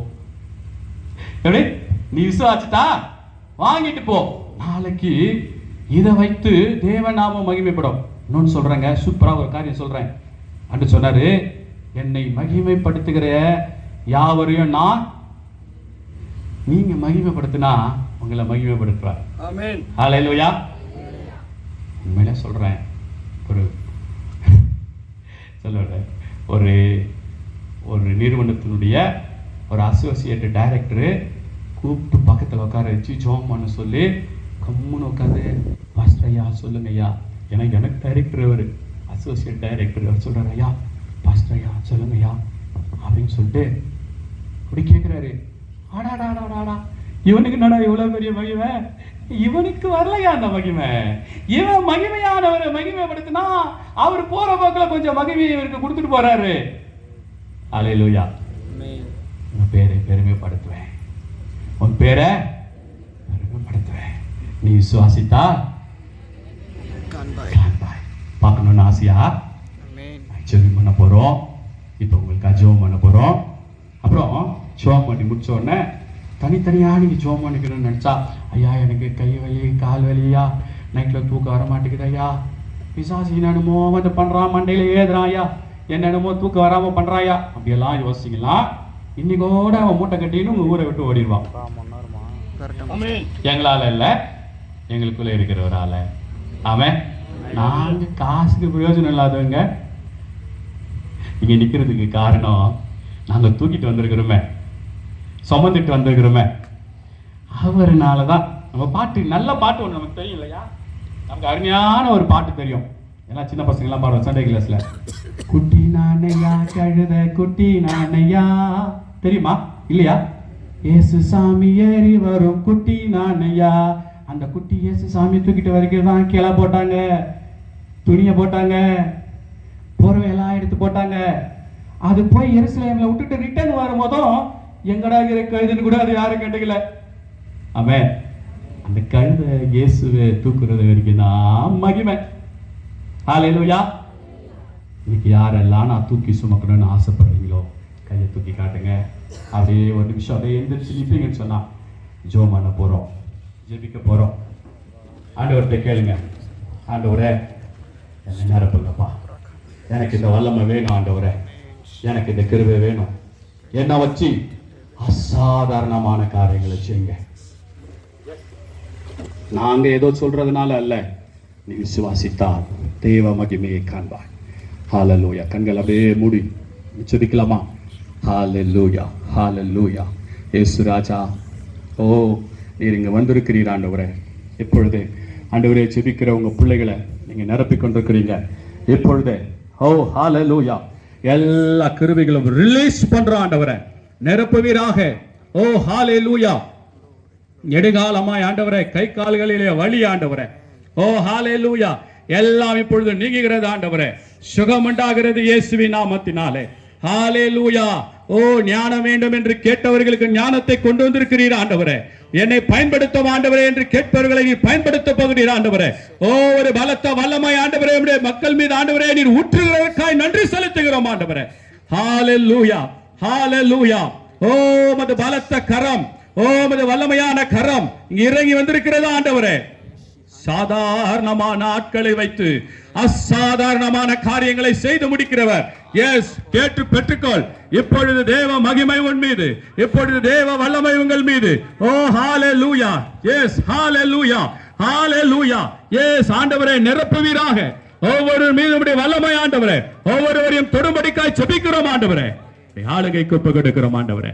எப்படி? நீ விசுவாசிச்சா வாங்கிட்டு போ. நாளைக்கு இதை வைத்து தேவநாமம் மகிமைப்படும். இன்னொன்னு சொல்றேங்க, சூப்பரா ஒரு காரியம் சொல்றேன். அன்று சொன்னாரு, என்னை மகிமைப்படுத்துகிற யாவரையும் நான் நீங்க மகிமைப்படுத்தினா உங்களை மகிமைப்படுத்துறார். ஆமென். ஹல்லேலூயா. உண்மையில சொல்றேன், ஒரு நிறுவனத்தினுடைய ஒரு அசோசியேட் டைரக்டரு கூப்பிட்டு பக்கத்தில் உட்கார வச்சு ஜோம் பண்ண சொல்லி கம்முன்னு உட்காந்து, பாஸ்டர் ஐயா சொல்லுங்க ஐயா, எனக்கு டைரக்டர் அவர் அசோசியேட் டைரக்டர் அவர் சொல்றாரு, ஐயா பாஸ்டர் ஐயா சொல்லுங்க ஐயா அப்படின்னு சொல்லிட்டு அப்படி கேட்குறாரு. ஆடாடாடாடாடா, இவனுக்கு என்னடா இவ்வளோ பெரிய மகிமை? இவனுக்கு வரலையா அந்த மகிமை? இவன் மகிமையானவரை மகிமைப்படுத்தினா அவர் போற போக்கில் கொஞ்சம் மகிமையை இவருக்கு கொடுத்துட்டு போறாரு. அல்லேலூயா. உன் பேரை பெருமைப்படுத்துவேன், உன் பேரை பெருமைப்படுத்துவேன். நீ விசுவாசித்தா பார்க்கணும்னு ஆசையா? ஜெபம் பண்ண போறோம். இப்போ உங்களுக்கு ஜெபம் பண்ண போறோம். அப்புறம் ஜெபம் பண்ணி முடிச்ச உடனே தனித்தனியா நீங்க ஜெபம் பண்ணிக்கணும்னு நினைச்சா, ஐயா எனக்கு கை வலி கால் வலியா, நைட்ல தூக்கம் வர மாட்டேங்குது ஐயா, பிசாசு என்னென்னமோ வந்து பண்றான், மண்டையில ஏதுறான் ஐயா, என்னென்னமோ தூக்கம் வராம பண்றாயா, அப்படியெல்லாம் யோசிக்கலாம். இன்னைக்கோட அவன் மூட்டை கட்டின்னு உங்க ஊரை விட்டு ஓடிடுவான். எங்களால இல்ல, எங்களுக்குள்ள இருக்கிற ஒரு ஆள. அவன் நாங்க காசுக்கு பிரயோஜனம் இல்லாதவங்க இங்க நிக்கிறதுக்கு காரணம், நாங்க தூக்கிட்டு வந்திருக்கிறோமே, சுமந்துட்டு வந்திருக்கிறோமே, அவருனாலதான். நம்ம பாட்டு, நல்ல பாட்டு ஒண்ணு நமக்கு தெரியும் இல்லையா? நமக்கு அருமையான ஒரு பாட்டு தெரியும். எல்லாம் சின்ன பசங்க எல்லாம் பாடுவோம் சண்டே கிளாஸ்ல. குட்டி நானையா கழுத குட்டி நானையா, தெரியுமா இல்லையா? ஏசு சாமி ஏறி வரும் குட்டி நானையா. அந்த குட்டி ஏசு சாமி தூக்கிட்டு வரைக்கும் தான் கீழே போட்டாங்க, துணியை போட்டாங்க, போர்வையெல்லாம் எடுத்து போட்டாங்க. அது போய் எருசலேம்ல விட்டுட்டு ரிட்டர்ன் வரும்போதும் எங்கடா கழுதுன்னு கூட அது யாரும் கேட்டுக்கல. ஆமென். அந்த கழுத இயேசுவை தூக்குறது வரைக்கும் தான் மகிமை. ஹல்லேலூயா. இன்னைக்கு யாரெல்லாம் நான் தூக்கி சுமக்கணும்னு ஆசைப்படுறீங்களோ கையை தூக்கி காட்டுங்க. அப்படியே ஒரு நிமிஷம் அப்படியே எந்திரிச்சு நிற்பீங்கன்னு சொன்னா ஜெபம் பண்ண போறோம், ஜெபிக்க போறோம். ஆண்டவர்கிட்ட கேளுங்க, ஆண்டவரே என்னை நிரப்புங்கப்பா, எனக்கு இந்த வல்லமை வேணும் ஆண்டவரே, எனக்கு இந்த கிருபை வேணும், என்னை வச்சு அசாதாரணமான காரியங்களை செய்யுங்க. நாங்க ஏதோ சொல்றதுனால அல்ல, நீ விசுவாசித்தால் தேவ மகிமையை காண்பாய். ஹல்லேலூயா. கண்கள் அப்படியே மூடி ஜெபிக்கலாமா? ஹல்லேலூயா, ஹல்லேலூயா. இயேசு ராஜா, ஓ நீர் இங்க வந்திருக்கிறீர் ஆண்டவரே. இப்பொழுது ஆண்டவரே ஜெபிக்கிற உங்க பிள்ளைகளை நீங்க நிரப்பிக் கொண்டிருக்கிறீங்க. இப்பொழுது ஓ ஹல்லேலூயா, எல்லா கிருபைகளும் ரிலீஸ் பண்றோம் ஆண்டவரே, நிரப்புவீராக. ஓ ஹalleluya. நெடுகாலமாய் ஆண்டவரே கை கால்களிலே வலி ஆண்டவரே, ஓ ஹalleluya, எல்லாம் இப்பொழுது நீங்குகிறது ஆண்டவரே, சுகம் உண்டாகிறது இயேசுவின் நாமத்தினாலே. ஹalleluya. ஓ ஞானம் வேண்டும் என்று கேட்டவர்களுக்கு ஞானத்தை கொண்டு வந்திருக்கிறீர் ஆண்டவரே. என்னை பயன்படுத்தும் ஆண்டவரே என்று கேட்பவர்களை நீ பயன்படுத்த போகிறீர் ஆண்டவரே. ஓ ஒரு பலத்த வல்லமை ஆண்டவரே நம்முடைய மக்கள் மீது ஆண்டவரே நீர் ஊற்றுகிறதற்காய் நன்றி செலுத்துகிறோம் ஆண்டவரே. ஹalleluya, ஹalleluya. ஓ மது பலத்த கரம், ஓ மது வல்லமையான கரம் இங்க இறங்கி வந்திருக்கிறது ஆண்டவரே. சாதாரணமான ஆட்களை வைத்து அசாதாரணமான காரியங்களை செய்து முடிக்கிறவர். எஸ், கேட்டு பெற்றுக்கொள். இப்பொழுது தேவ மகிமை உன் மீது, இப்பொழுது தேவ வல்லமை உங்கள் மீது. ஓ ஹalleluya. எஸ், ஹalleluya, ஹalleluya. எஸ் ஆண்டவரே நிரப்புவீராக. ஒவ்வொரு மீது வல்லமை ஆண்டவரே, ஒவ்வொருவரையும் தொடும்படிக்காய் ஜெபிக்கிறோம் ஆண்டவரே. ஆளுகைக்கு ஒப்பு கொடுக்கிறோம் ஆண்டவரே.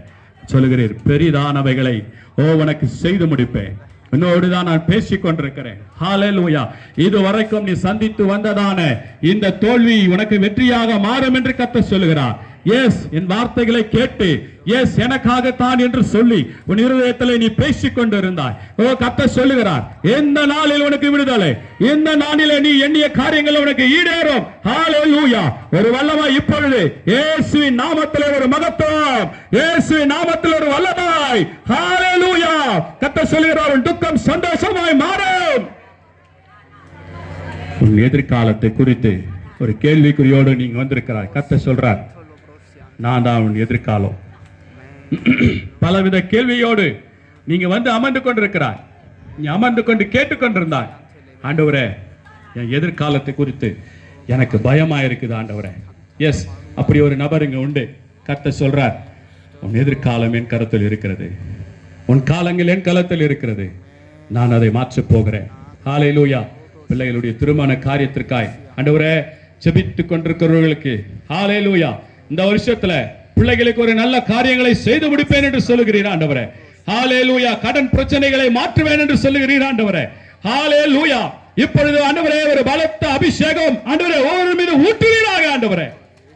சொல்லுகிறீர் பெரிதானவைகளை ஓ உனக்கு செய்து முடிப்பேன். என்னோடு தான் நான் பேசிக் கொண்டிருக்கிறேன். ஹalleluya. இதுவரைக்கும் நீ சந்தித்து வந்ததான இந்த தோல்வி உனக்கு வெற்றியாக மாறும் என்று கர்த்தர் சொல்லுகிறார். எஸ், என் வார்த்தைகளை கேட்டு எஸ் எனக்காகத்தான் என்று சொல்லி உன் இருதயத்தில் நீ பேசிக் கொண்டிருந்தாய். ஓ கர்த்தர் சொல்லுகிறார், இந்த நாளில் உனக்கு விடுதலை, இந்த நாளிலே நீ எண்ணிய காரியங்கள் உனக்கு ஈடேறும். ஹalleluya. ஒரு வல்லமை இப்பொழுது இயேசுவின் நாமத்திலே ஒரு மகத்துவம், இயேசுவின் நாமத்தில் ஒரு வல்லமை. ஹalleluya. கர்த்தர் சொல்லுகிறார், உன் துக்கம் சந்தோஷமாய் மாறும். உன் எதிர்காலத்தை குறித்து ஒரு கேள்விக்குறியோடு நீங்க வந்திருக்கிறாய். கர்த்தர் சொல்றார், நான் தான் உன் எதிர்காலம். பலவித கேள்வியோடு நீங்க வந்து அமர்ந்து கொண்டிருக்கிறாய். நீ அமர்ந்து கொண்டு கேட்டுக்கொண்டிருந்தாய், ஆண்டவரே என் எதிர்காலத்தை குறித்து எனக்கு பயமா இருக்குது ஆண்டவரே. எஸ், அப்படி ஒரு நபர் இங்க உண்டு. கர்த்தர் சொல்றார், உன் எதிர்காலம் என் கரத்தில் இருக்கிறது, உன் காலங்கள் என் கரத்தில் இருக்கிறது, நான் அதை மாற்றப் போகிறேன். ஹalleluya. பிள்ளைகளுடைய திருமண காரியத்திற்காய் ஆண்டவரே ஜெபித்துக் கொண்டிருக்கிறவர்களுக்கு ஹalleluya, இந்த வருஷத்துல பிள்ளைகளுக்கு ஒரு நல்ல காரியங்களை செய்து முடிப்பேன் என்று சொல்லுகிறீர் ஆண்டவரே. ஹalleluya. கடன் பிரச்சனைகளை மாற்றுவேன் என்று சொல்லுகிறீர் ஆண்டவரே. ஹalleluya. இப்பொழுது ஆண்டவரே ஒரு பலத்த அபிஷேகம் ஆண்டவரே ஒவ்வொரு மீது ஊற்றுவீராக ஆண்டவரே.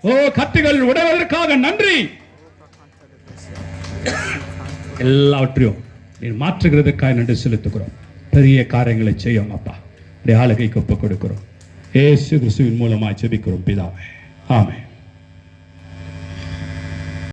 ஓ கட்டுகள் உடைவதற்காக நன்றி. எல்லாவற்றையும் நீ மாற்றுகிறதற்காக நன்றி செலுத்துகிறோம். பெரிய காரியங்களை செய்யும் அப்பா. ஆளுகைக்கு ஒப்புக் கொடுக்கிறோம். இயேசு கிறிஸ்துவின் மூலமாய் ஜெபிக்கிறோம் பிதாவே. ஆமென்.